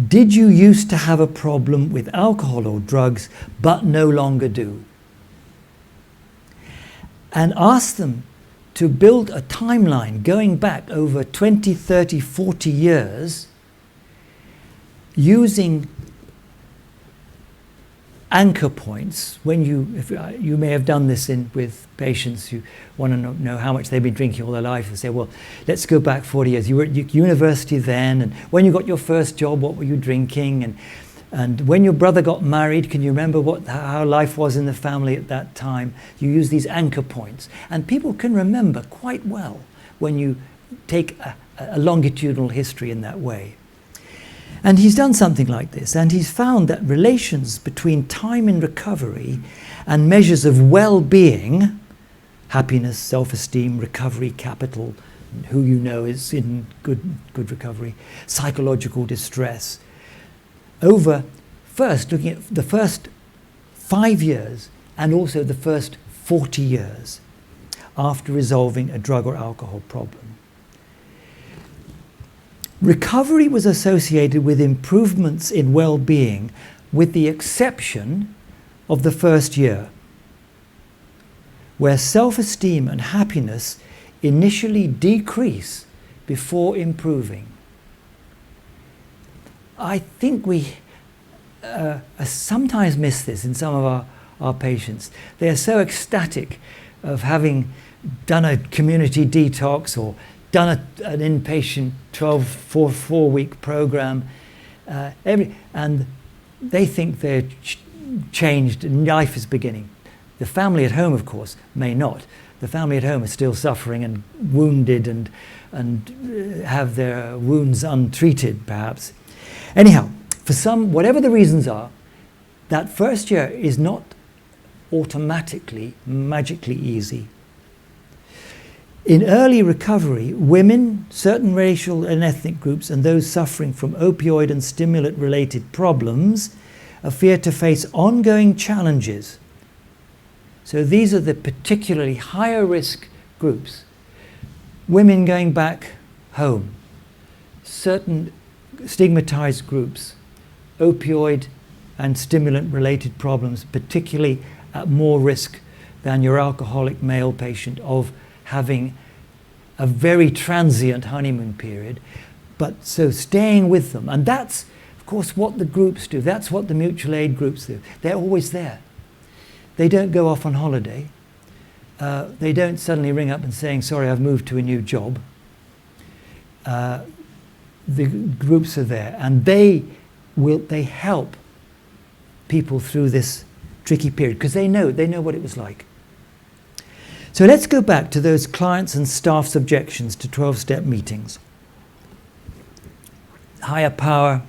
did you used to have a problem with alcohol or drugs but no longer do? And ask them to build a timeline going back over 20, 30, 40 years using anchor points. When you may have done this with patients who want to know how much they've been drinking all their life, and say, well, let's go back 40 years. You were at university then, and when you got your first job, what were you drinking? And when your brother got married, can you remember how life was in the family at that time? You use these anchor points. And people can remember quite well when you take a longitudinal history in that way. And he's done something like this, and he's found that relations between time in recovery and measures of well-being, happiness, self-esteem, recovery, capital, who you know is in good recovery, psychological distress, looking at the first 5 years and also the first 40 years after resolving a drug or alcohol problem. Recovery was associated with improvements in well-being with the exception of the first year, where self-esteem and happiness initially decrease before improving. I think we sometimes miss this in some of our patients. They are so ecstatic of having done a community detox or done an inpatient 4-week program, and they think they're changed and life is beginning. The family at home, of course, may not. The family at home is still suffering and wounded and have their wounds untreated, perhaps. Anyhow, for some, whatever the reasons are, that first year is not automatically, magically easy. In early recovery, women, certain racial and ethnic groups, and those suffering from opioid and stimulant-related problems appear to face ongoing challenges. So these are the particularly higher risk groups. Women going back home, certain stigmatized groups, opioid and stimulant-related problems, particularly at more risk than your alcoholic male patient of having a very transient honeymoon period. But so staying with them, and that's of course what the groups do, that's what the mutual aid groups do. They're always there. They don't go off on holiday. They don't suddenly ring up and saying, sorry, I've moved to a new job. The groups are there, and they help people through this tricky period because they know what it was like. So let's go back to those clients' and staff's objections to 12-step meetings. Higher power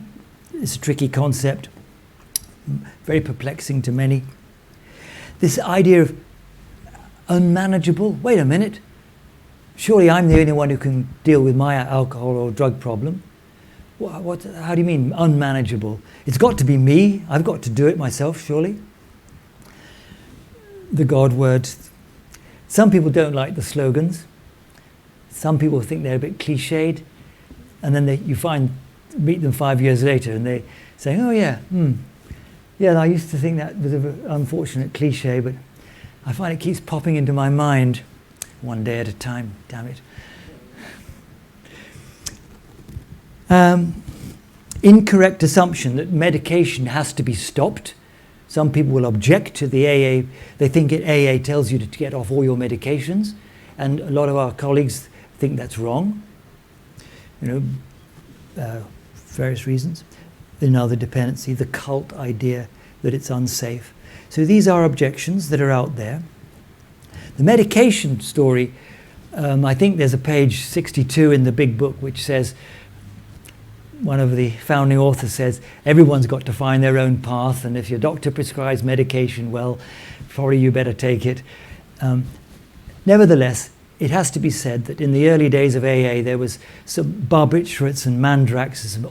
is a tricky concept, very perplexing to many. This idea of unmanageable, wait a minute, surely I'm the only one who can deal with my alcohol or drug problem. How do you mean unmanageable? It's got to be me, I've got to do it myself, surely. The God word. Some people don't like the slogans. Some people think they're a bit cliched, and then you meet them 5 years later and they say, oh yeah, I used to think that was an unfortunate cliche, but I find it keeps popping into my mind one day at a time, damn it. Incorrect assumption that medication has to be stopped. Some people will object to the AA. They think AA tells you to get off all your medications, and a lot of our colleagues think that's wrong. Various reasons. Another dependency, the cult idea that it's unsafe. So these are objections that are out there. The medication story, I think there's a page 62 in the big book which says, one of the founding authors says, everyone's got to find their own path, and if your doctor prescribes medication, well, probably you better take it. Nevertheless, it has to be said that in the early days of AA, there was some barbiturates and mandrax, some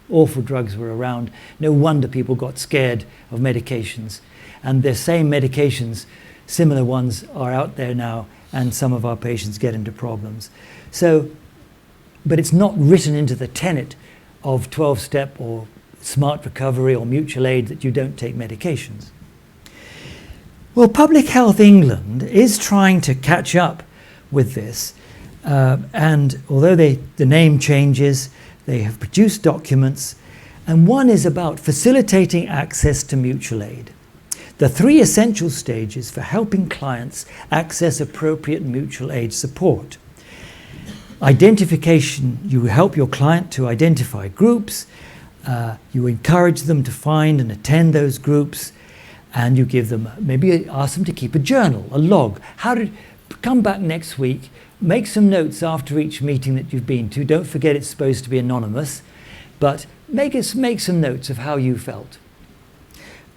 awful drugs were around. No wonder people got scared of medications. And the same medications, similar ones, are out there now, and some of our patients get into problems. So, but it's not written into the tenet of 12-step or smart recovery or mutual aid that you don't take medications. Well, Public Health England is trying to catch up with this, and although the name changes, they have produced documents, and one is about facilitating access to mutual aid. The 3 essential stages for helping clients access appropriate mutual aid support. Identification, you help your client to identify groups, you encourage them to find and attend those groups, and you give them, maybe ask them to keep a journal, a log. Come back next week, make some notes after each meeting that you've been to. Don't forget it's supposed to be anonymous, but make some notes of how you felt.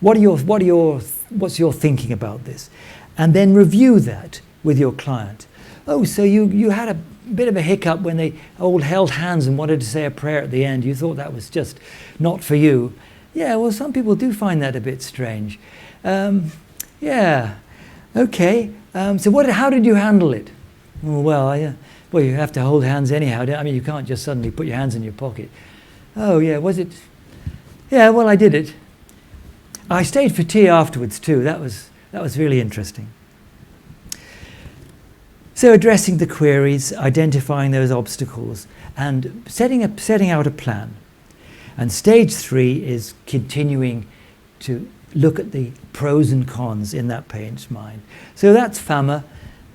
What's your thinking about this? And then review that with your client. Oh, so you had a bit of a hiccup when they all held hands and wanted to say a prayer at the end. You thought that was just not for you. Yeah, well, some people do find that a bit strange. Yeah, okay. So how did you handle it? Well, you have to hold hands anyhow. I mean, you can't just suddenly put your hands in your pocket. Oh, yeah, was it? Yeah, well, I did it. I stayed for tea afterwards too. That was really interesting. So addressing the queries, identifying those obstacles, and setting out a plan. And stage 3 is continuing to look at the pros and cons in that patient's mind. So that's FAMA,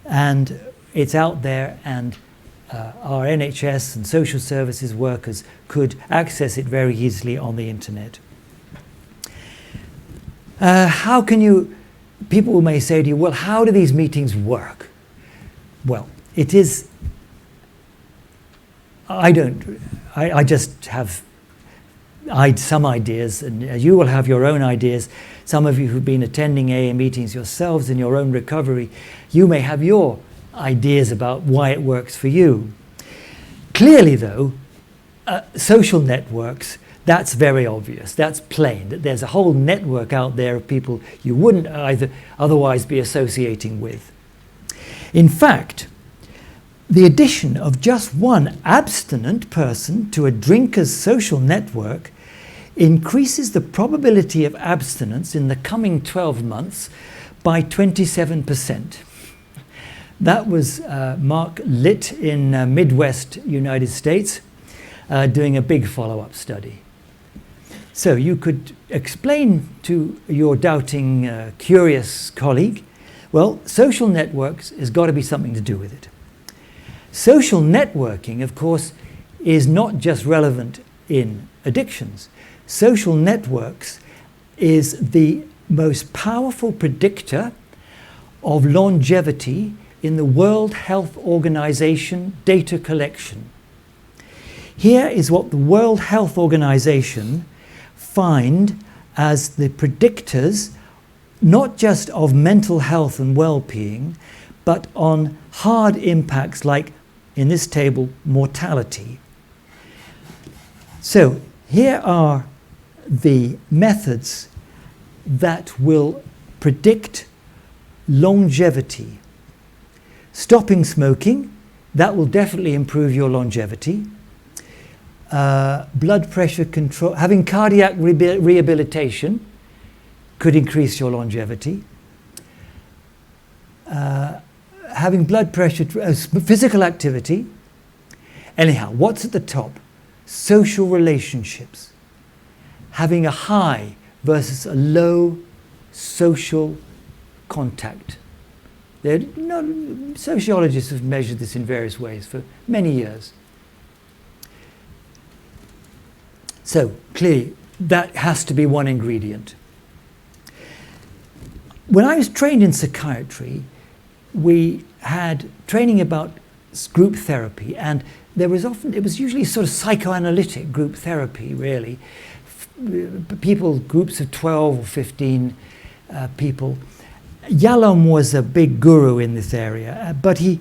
and it's out there, and our NHS and social services workers could access it very easily on the internet. How can you, people may say to you, well, how do these meetings work? Well, it is, I just have some ideas, and you will have your own ideas. Some of you who've been attending AA meetings yourselves in your own recovery, you may have your ideas about why it works for you. Clearly though, social networks, that's very obvious, that's plain, that there's a whole network out there of people you wouldn't otherwise be associating with. In fact, the addition of just one abstinent person to a drinker's social network increases the probability of abstinence in the coming 12 months by 27%. That was Mark Litt in Midwest United States doing a big follow-up study. So you could explain to your doubting, curious colleague, well, social networks has got to be something to do with it. Social networking, of course, is not just relevant in addictions. Social networks is the most powerful predictor of longevity in the World Health Organization data collection. Here is what the World Health Organization find as the predictors not just of mental health and well-being, but on hard impacts like, in this table, mortality. So here are the methods that will predict longevity. Stopping smoking, that will definitely improve your longevity. Blood pressure control, having cardiac rehabilitation could increase your longevity. Having blood pressure, physical activity. Anyhow, what's at the top? Social relationships. Having a high versus a low social contact. Sociologists have measured this in various ways for many years. So clearly, that has to be one ingredient. When I was trained in psychiatry, we had training about group therapy, and it was usually sort of psychoanalytic group therapy, really. Groups of 12 or 15 people. Yalom was a big guru in this area, but he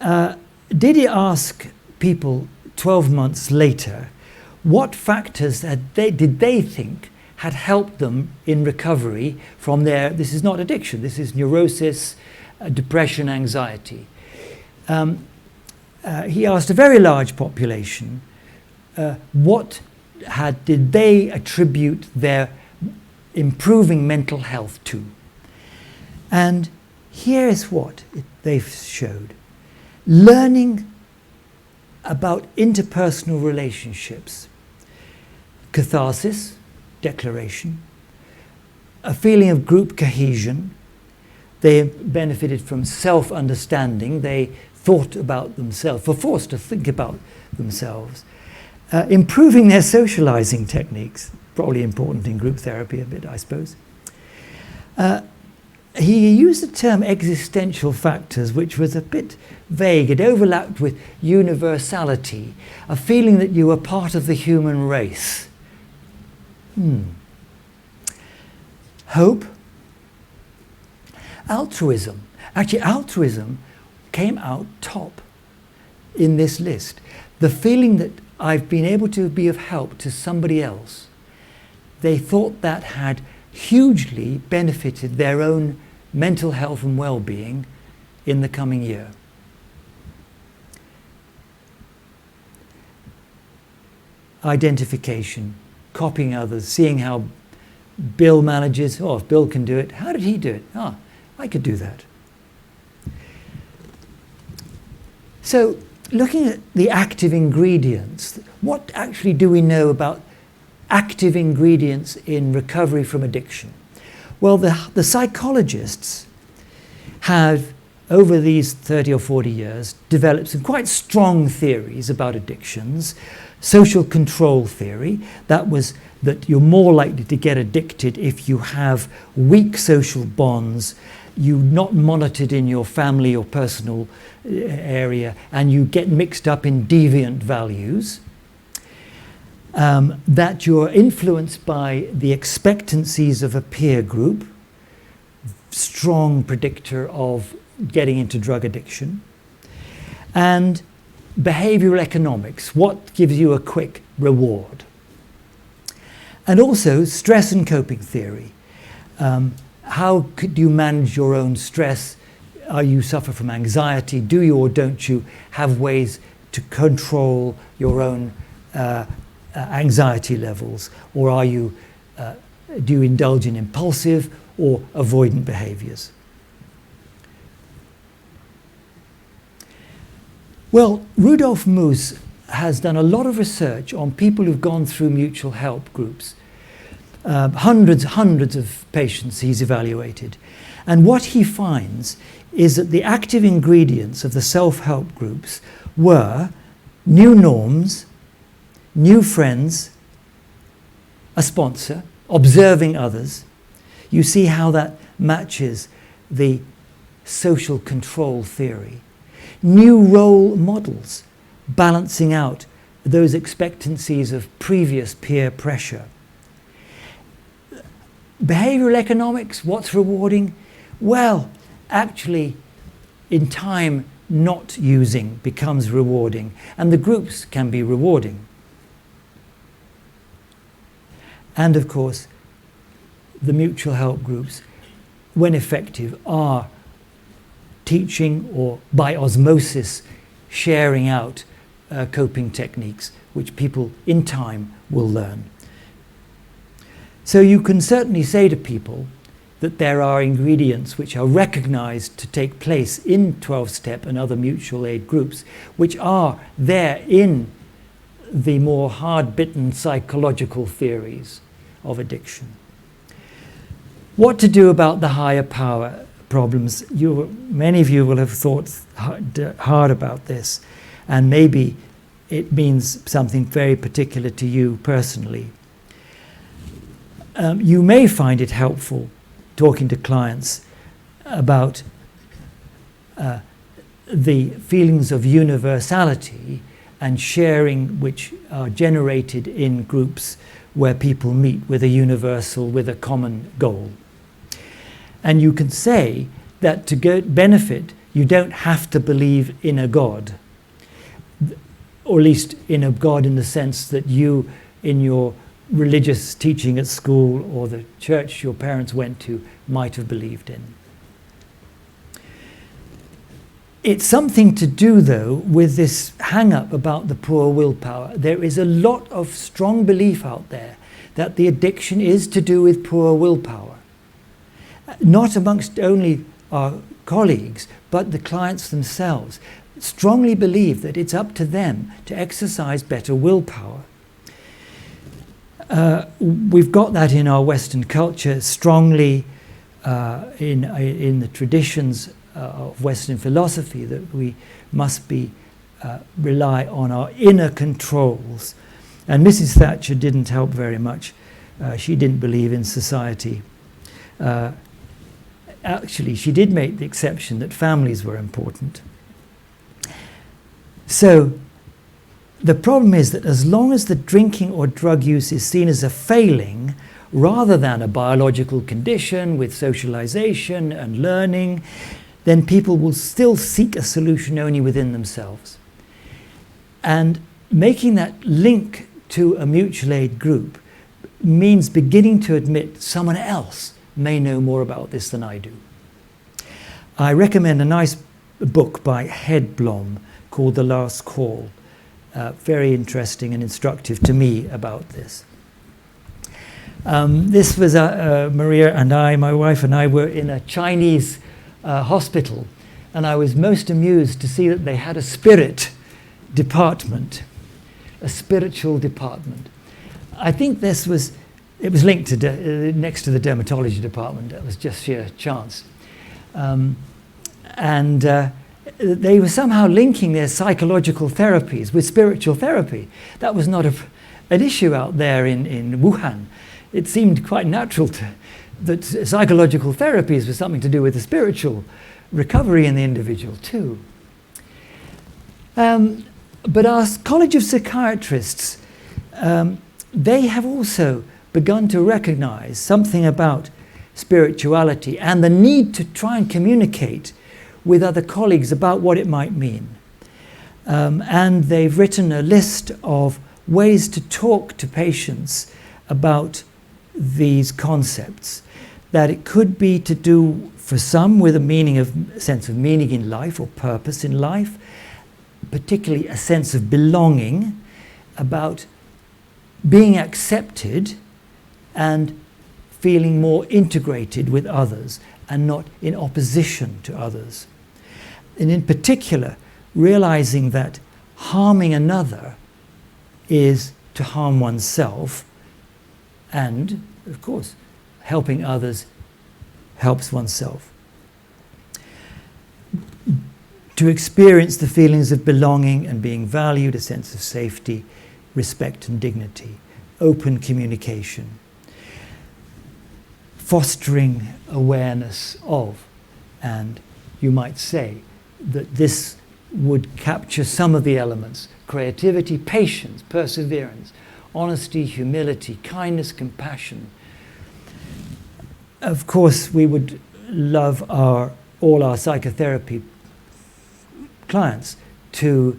ask people 12 months later what factors did they think had helped them in recovery from this is not addiction, this is neurosis, depression, anxiety. He asked a very large population did they attribute their improving mental health to. And here is what they showed. Learning about interpersonal relationships, catharsis, declaration, a feeling of group cohesion. They benefited from self-understanding. They thought about themselves, were forced to think about themselves. Improving their socializing techniques, probably important in group therapy a bit, I suppose. He used the term existential factors, which was a bit vague. It overlapped with universality, a feeling that you were part of the human race. Hope. Altruism. Actually, altruism came out top in this list. The feeling that I've been able to be of help to somebody else. They thought that had hugely benefited their own mental health and well-being in the coming year. Identification, copying others, seeing how Bill manages. Oh, if Bill can do it, how did he do it? Ah, I could do that. So, looking at the active ingredients, what actually do we know about active ingredients in recovery from addiction? Well, the psychologists have, over these 30 or 40 years, developed some quite strong theories about addictions. Social control theory, that you're more likely to get addicted if you have weak social bonds, you're not monitored in your family or personal area, and you get mixed up in deviant values. That you're influenced by the expectancies of a peer group, strong predictor of getting into drug addiction. And behavioral economics, what gives you a quick reward. And also stress and coping theory. How could you manage your own stress? You suffer from anxiety? Do you or don't you have ways to control your own anxiety levels? Or do you indulge in impulsive or avoidant behaviors? Well, Rudolf Moos has done a lot of research on people who've gone through mutual help groups. Hundreds of patients he's evaluated. And what he finds is that the active ingredients of the self-help groups were new norms, new friends, a sponsor, observing others. You see how that matches the social control theory. New role models, balancing out those expectancies of previous peer pressure. Behavioral economics, what's rewarding? Well, actually, in time, not using becomes rewarding, and the groups can be rewarding. And of course, the mutual help groups, when effective, are teaching or by osmosis sharing out coping techniques which people in time will learn. So you can certainly say to people that there are ingredients which are recognized to take place in 12-step and other mutual aid groups, which are there in the more hard-bitten psychological theories of addiction. What to do about the higher power problems? Many of you will have thought hard about this, and maybe it means something very particular to you personally. You may find it helpful talking to clients about the feelings of universality and sharing which are generated in groups where people meet with a universal, with a common goal. And you can say that to get benefit, you don't have to believe in a God, or at least in a God in the sense that you, in your religious teaching at school or the church your parents went to, might have believed in. It's something to do, though, with this hang-up about the poor willpower. There is a lot of strong belief out there that the addiction is to do with poor willpower. Not amongst only our colleagues, but the clients themselves strongly believe that it's up to them to exercise better willpower. We've got that in our Western culture strongly in the traditions of Western philosophy, that we must rely on our inner controls. And Mrs. Thatcher didn't help very much. She didn't believe in society. Actually, she did make the exception that families were important. So the problem is that as long as the drinking or drug use is seen as a failing rather than a biological condition with socialization and learning, then people will still seek a solution only within themselves. And making that link to a mutual aid group means beginning to admit someone else may know more about this than I do. I recommend a nice book by Hedblom called The Last Call. Very interesting and instructive to me about this. This was Maria and I, my wife and I, were in a Chinese hospital, and I was most amused to see that they had a spirit department, a spiritual department. I think it was linked to next to the dermatology department. That was just sheer chance. They were somehow linking their psychological therapies with spiritual therapy. That was not an issue out there in Wuhan. It seemed quite natural that psychological therapies was something to do with the spiritual recovery in the individual too. But our College of Psychiatrists, they have also begun to recognize something about spirituality and the need to try and communicate with other colleagues about what it might mean. And they've written a list of ways to talk to patients about these concepts, that it could be to do for some with a sense of meaning in life or purpose in life, particularly a sense of belonging, about being accepted and feeling more integrated with others and not in opposition to others. And in particular, realizing that harming another is to harm oneself, and of course, helping others helps oneself. To experience the feelings of belonging and being valued, a sense of safety, respect and dignity, open communication, fostering awareness of, and you might say that this would capture some of the elements: creativity, patience, perseverance, honesty, humility, kindness, compassion. Of course, we would love all our psychotherapy clients to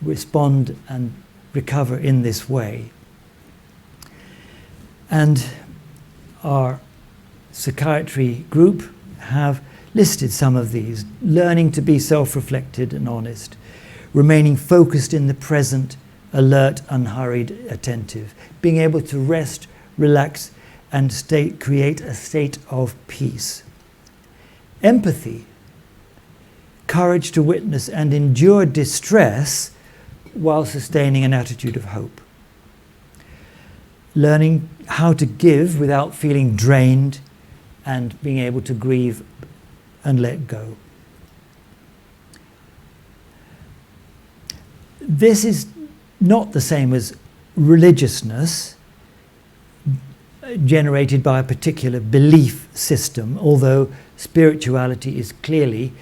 respond and recover in this way. And our psychiatry group have listed some of these: learning to be self-reflected and honest, remaining focused in the present, alert, unhurried, attentive, being able to rest, relax, and create a state of peace. Empathy, courage to witness and endure distress while sustaining an attitude of hope. Learning how to give without feeling drained and being able to grieve and let go. This is not the same as religiousness generated by a particular belief system, although spirituality is clearly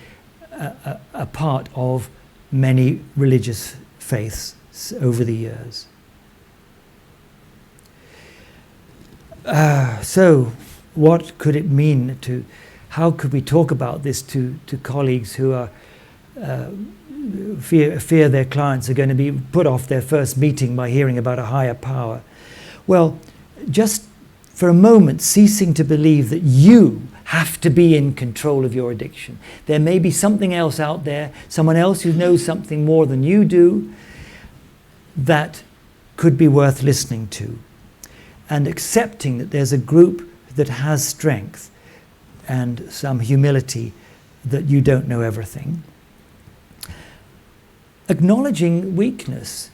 a part of many religious faiths over the years. So what could it mean how could we talk about this to colleagues who are fear their clients are going to be put off their first meeting by hearing about a higher power? Well, just for a moment, ceasing to believe that you have to be in control of your addiction. There may be something else out there, someone else who knows something more than you do, that could be worth listening to. And accepting that there's a group that has strength and some humility, that you don't know everything. Acknowledging weakness.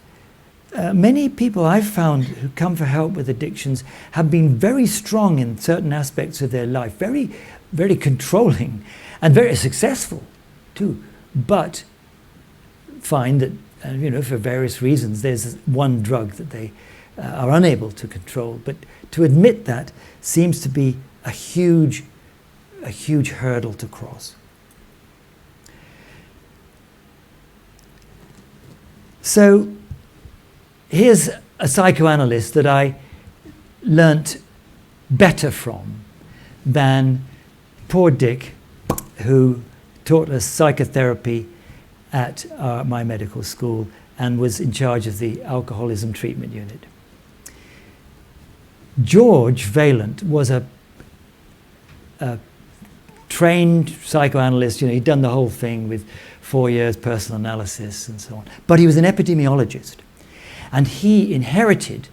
Many people I've found who come for help with addictions have been very strong in certain aspects of their life, very, very controlling and very successful too, but find that, for various reasons, there's one drug that they are unable to control. But to admit that seems to be a huge hurdle to cross. So here's a psychoanalyst that I learnt better from than poor Dick, who taught us psychotherapy at my medical school and was in charge of the alcoholism treatment unit. George Vaillant was a trained psychoanalyst. He'd done the whole thing with 4 years personal analysis and so on. But he was an epidemiologist. And he inherited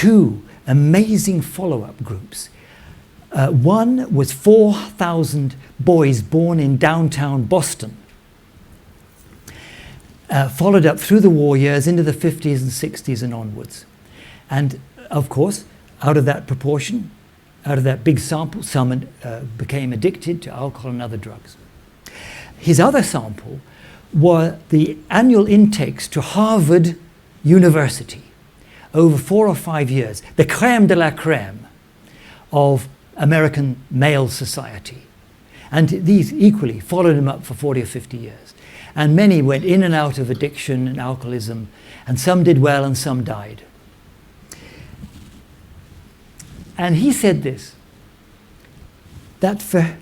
two amazing follow-up groups. One was 4,000 boys born in downtown Boston, followed up through the war years into the 50s and 60s and onwards. And of course, out of that proportion, out of that big sample, some became addicted to alcohol and other drugs. His other sample were the annual intakes to Harvard University over 4 or 5 years, the crème de la crème of American male society. And these equally followed him up for 40 or 50 years. And many went in and out of addiction and alcoholism, and some did well and some died. And he said this, that for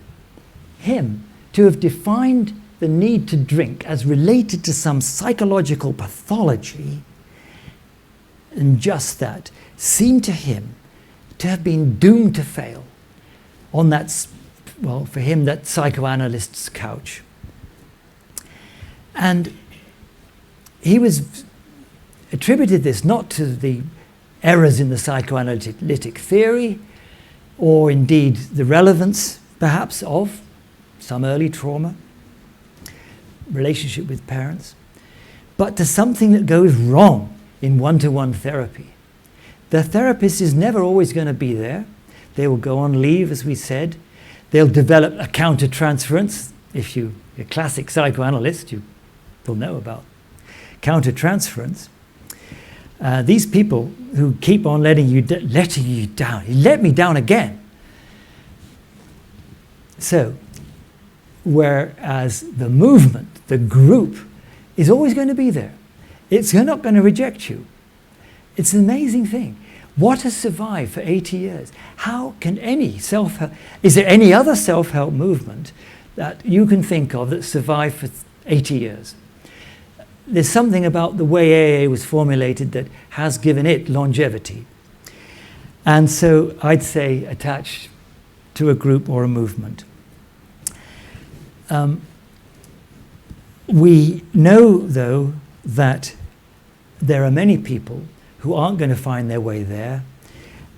him to have defined the need to drink as related to some psychological pathology, and just that, seemed to him to have been doomed to fail on that, well, for him, that psychoanalyst's couch. And he was attributed this not to the errors in the psychoanalytic theory, or indeed the relevance, perhaps, of some early trauma, relationship with parents, but to something that goes wrong in one-to-one therapy. The therapist is never always going to be there. They will go on leave, as we said. They'll develop a countertransference. If you're a classic psychoanalyst, you will know about countertransference. These people who keep on letting you down. He let me down again. So, whereas the movement, the group, is always going to be there. It's not going to reject you. It's an amazing thing. What has survived for 80 years? How can any self-help, is there any other self-help movement that you can think of that survived for 80 years? There's something about the way AA was formulated that has given it longevity. And so I'd say attached to a group or a movement. We know, though, that there are many people who aren't going to find their way there.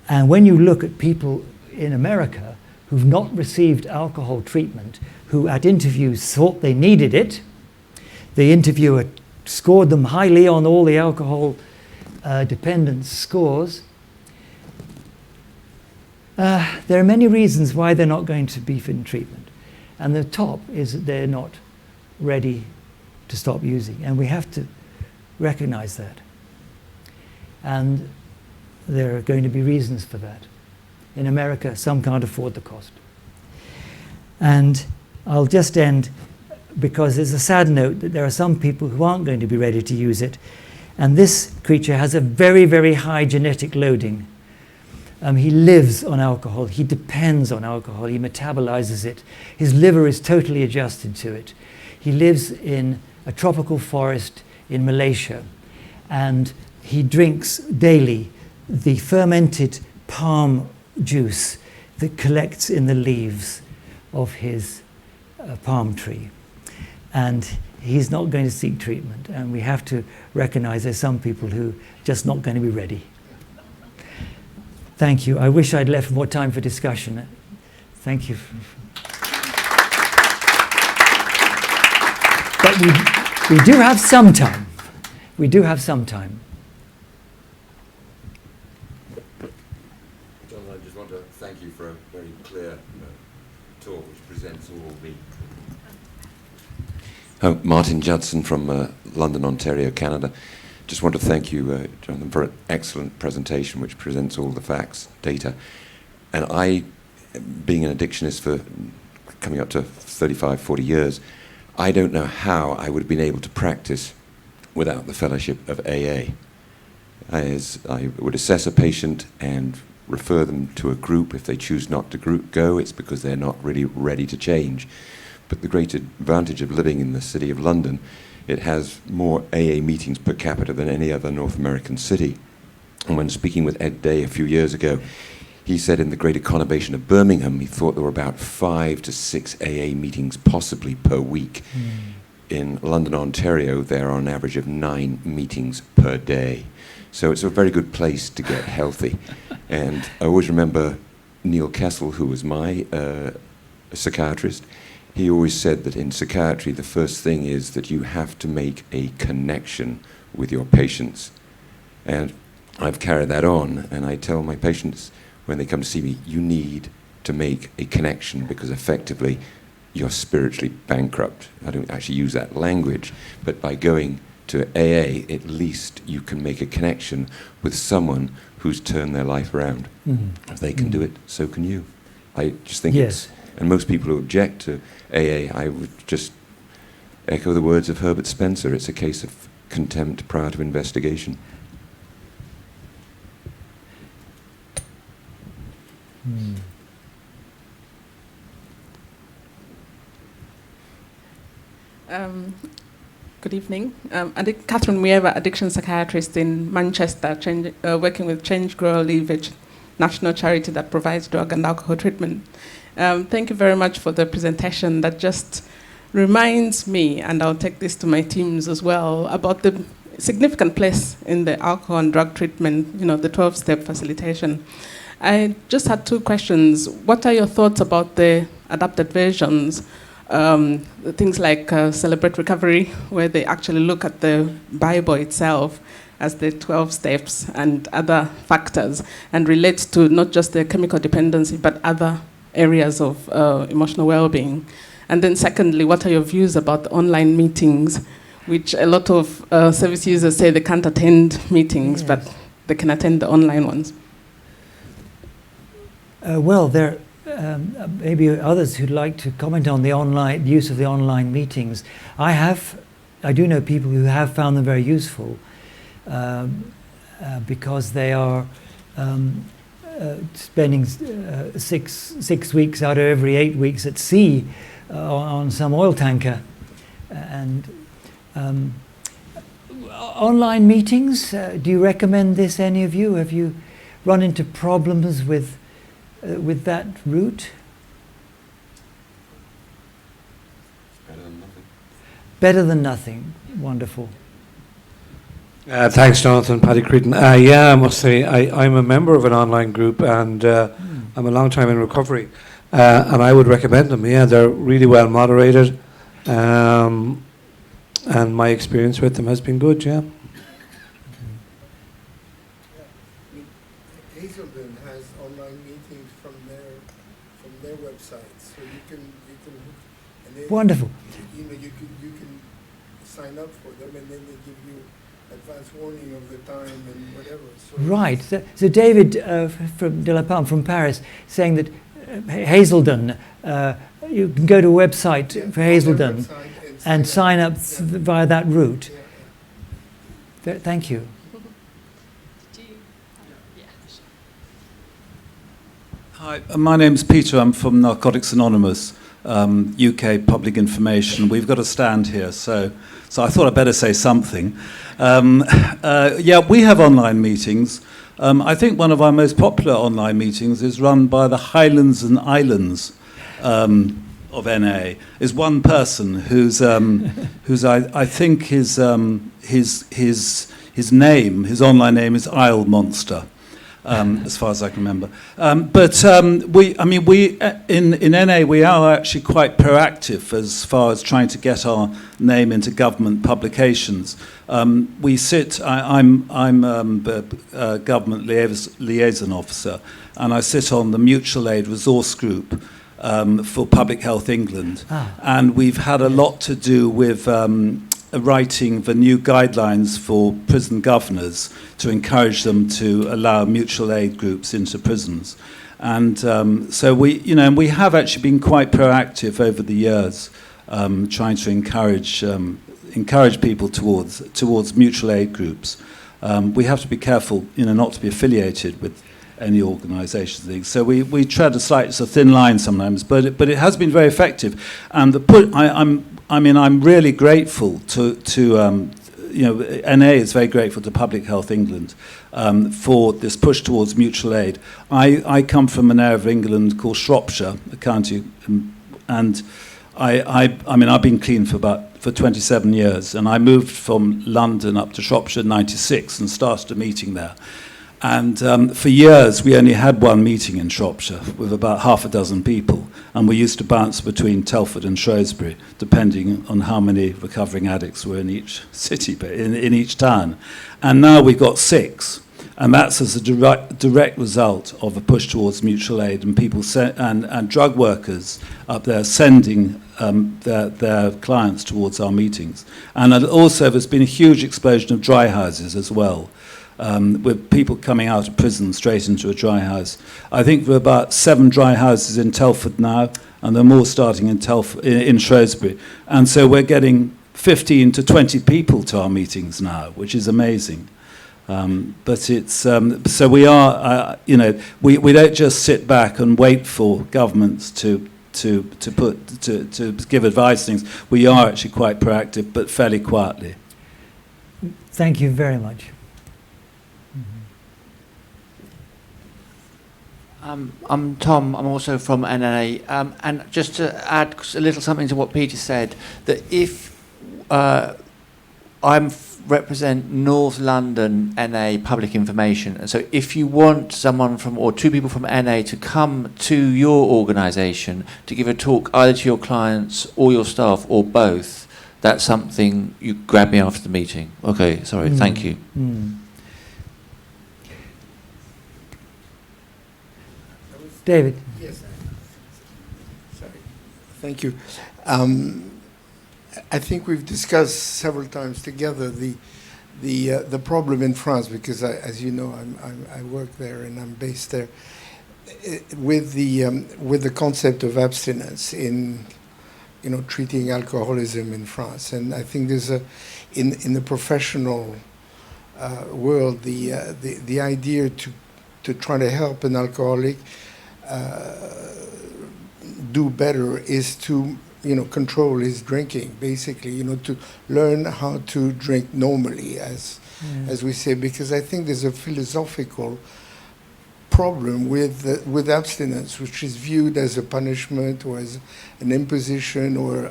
And when you look at people in America who've not received alcohol treatment, who at interviews thought they needed it, the interviewer scored them highly on all the alcohol dependence scores. There are many reasons why they're not going to be in treatment. And the top is that they're not ready to stop using. And we have to recognize that. And there are going to be reasons for that. In America, some can't afford the cost. And I'll just end because there's a sad note that there are some people who aren't going to be ready to use it. And this creature has a very, very high genetic loading. He lives on alcohol. He depends on alcohol. He metabolizes it. His liver is totally adjusted to it. He lives in a tropical forest in Malaysia. And he drinks daily the fermented palm juice that collects in the leaves of his palm tree. And he's not going to seek treatment. And we have to recognize there's some people who are just not going to be ready. Thank you. I wish I'd left more time for discussion. Thank you. But we do have some time. We do have some time. John, I just want to thank you for a very clear talk which presents all the... Martin Judson from London, Ontario, Canada. Just want to thank you, Jonathan, for an excellent presentation which presents all the facts, data. And I, being an addictionist for coming up to 35, 40 years, I don't know how I would have been able to practice without the fellowship of AA. As I would assess a patient and refer them to a group. If they choose not to go, it's because they're not really ready to change. But the great advantage of living in the City of London, it has more AA meetings per capita than any other North American city. And when speaking with Ed Day a few years ago, he said in the greater conurbation of Birmingham, he thought there were about 5 to 6 AA meetings possibly per week. in London, Ontario, there are an average of 9 meetings per day. So it's a very good place to get healthy. And I always remember Neil Kessel, who was my psychiatrist. He always said that in psychiatry, the first thing is that you have to make a connection with your patients. And I've carried that on, and I tell my patients when they come to see me, you need to make a connection, because effectively you're spiritually bankrupt. I don't actually use that language, but by going to AA, at least you can make a connection with someone who's turned their life around. If they can do it, so can you. I just think it's, and most people who object to AA, I would just echo the words of Herbert Spencer, it's a case of contempt prior to investigation. Good evening. Catherine Weaver, addiction psychiatrist in Manchester, working with Change Grow Leverage, national charity that provides drug and alcohol treatment. Thank you very much for the presentation. That just reminds me, and I'll take this to my teams as well, about the significant place in the alcohol and drug treatment, the 12-step facilitation. I just had 2 questions. What are your thoughts about the adapted versions? Things like Celebrate Recovery, where they actually look at the Bible itself as the 12 steps and other factors, and relate to not just the chemical dependency, but other areas of emotional well-being. And then secondly, what are your views about the online meetings, which a lot of service users say they can't attend meetings, but they can attend the online ones? Well, there maybe others who'd like to comment on the use of the online meetings. I do know people who have found them very useful because they are spending 6 weeks out of every 8 weeks at sea on some oil tanker. And online meetings, do you recommend this, any of you? Have you run into problems with that route? Better than nothing. Better than nothing. Wonderful. Thanks, Jonathan. Paddy Creedon. I must say I'm a member of an online group, and I'm a long time in recovery, and I would recommend them. Yeah, they're really well moderated, and my experience with them has been good. Yeah. Hazelden has online meetings from their website, so you can and they, Wonderful. You can sign up for them, and then they give you advance warning of the time and whatever. So Right. So David from De La Palme from Paris saying that Hazelden, you can go to a website for Hazelden and sign up via that route. Thank you. Hi, my name's Peter. I'm from Narcotics Anonymous, UK Public Information. We've got a stand here, so I thought I'd better say something. We have online meetings. I think one of our most popular online meetings is run by the Highlands and Islands of NA. Is one person who's I think his name, his online name is Isle Monster. As far as I can remember. We in NA, we are actually quite proactive as far as trying to get our name into government publications. We sit, I'm a government liaison officer, and I sit on the Mutual Aid Resource Group for Public Health England. And we've had a lot to do with writing the new guidelines for prison governors to encourage them to allow mutual aid groups into prisons. And so we have actually been quite proactive over the years, trying to encourage people towards mutual aid groups. We have to be careful, not to be affiliated with any organisation. So we tread it's a thin line sometimes, but it has been very effective. And I'm really grateful to NA is very grateful to Public Health England for this push towards mutual aid. I come from an area of England called Shropshire, a county, and I've been clean for about for 27 years, and I moved from London up to Shropshire in '96 and started a meeting there. And for years, we only had one meeting in Shropshire with about half a dozen people, and we used to bounce between Telford and Shrewsbury, depending on how many recovering addicts were in each city, in each town. And now we've got 6, and that's as a direct result of a push towards mutual aid and people and drug workers up there sending their clients towards our meetings. And also, there's been a huge explosion of dry houses as well. With people coming out of prison straight into a dry house. I think there are about 7 dry houses in Telford now, and there are more starting in Shrewsbury. And so we're getting 15 to 20 people to our meetings now, which is amazing. But it's so we are, we don't just sit back and wait for governments to give advice things. We are actually quite proactive, but fairly quietly. Thank you very much. I'm Tom, I'm also from NNA, and just to add a little something to what Peter said, that if represent North London NA Public Information, and so if you want someone from, or 2 people from NA to come to your organisation to give a talk either to your clients or your staff or both, that's something you grab me after the meeting. Okay, sorry, thank you. David. Yes. Sorry. Thank you. I think we've discussed several times together the problem in France, because as you know, I work there and I'm based there, with the concept of abstinence in treating alcoholism in France. And I think there's in the professional world the idea to try to help an alcoholic do better is to control his drinking, basically, to learn how to drink normally, as we say, because I think there's a philosophical problem with abstinence, which is viewed as a punishment or as an imposition or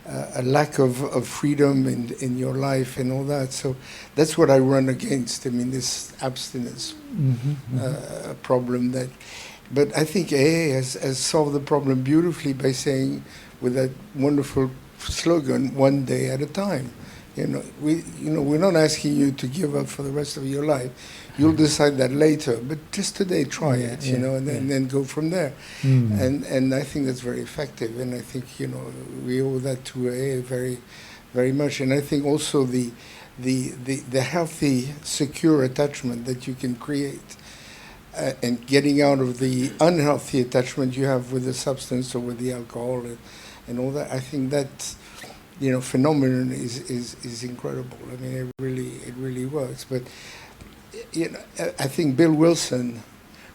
a lack of freedom in your life and all that. So that's what I run against. I mean, this abstinence problem that. But I think AA has solved the problem beautifully by saying, with that wonderful slogan, one day at a time. We're not asking you to give up for the rest of your life. You'll decide that later, but just today try it, and then go from there. And I think that's very effective, and I think we owe that to AA very, very much. And I think also the healthy, secure attachment that you can create. And getting out of the unhealthy attachment you have with the substance or with the alcohol and all that, I think that phenomenon is incredible. I mean, it really works. But I think Bill Wilson,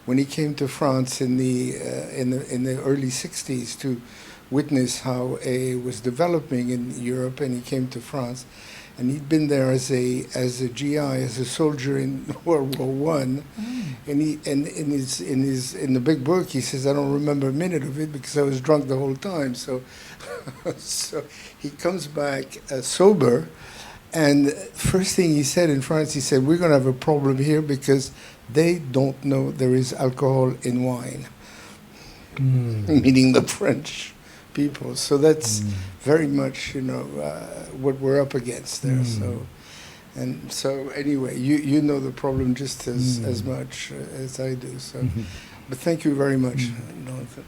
when he came to France in the early '60s to witness how AA was developing in Europe, and he came to France. And he'd been there as a GI, as a soldier in World War I, and in the big book he says, I don't remember a minute of it because I was drunk the whole time. So, so he comes back sober, and first thing he said in France, he said, we're going to have a problem here because they don't know there is alcohol in wine, meaning the French people. So that's very much what we're up against there. So anyway, you know the problem just as much as I do. So, but thank you very much, Jonathan.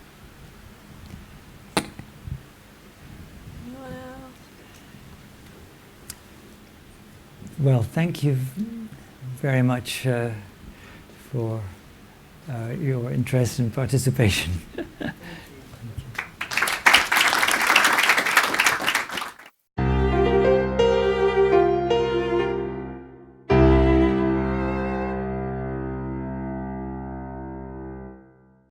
Well, thank you very much for your interest and participation.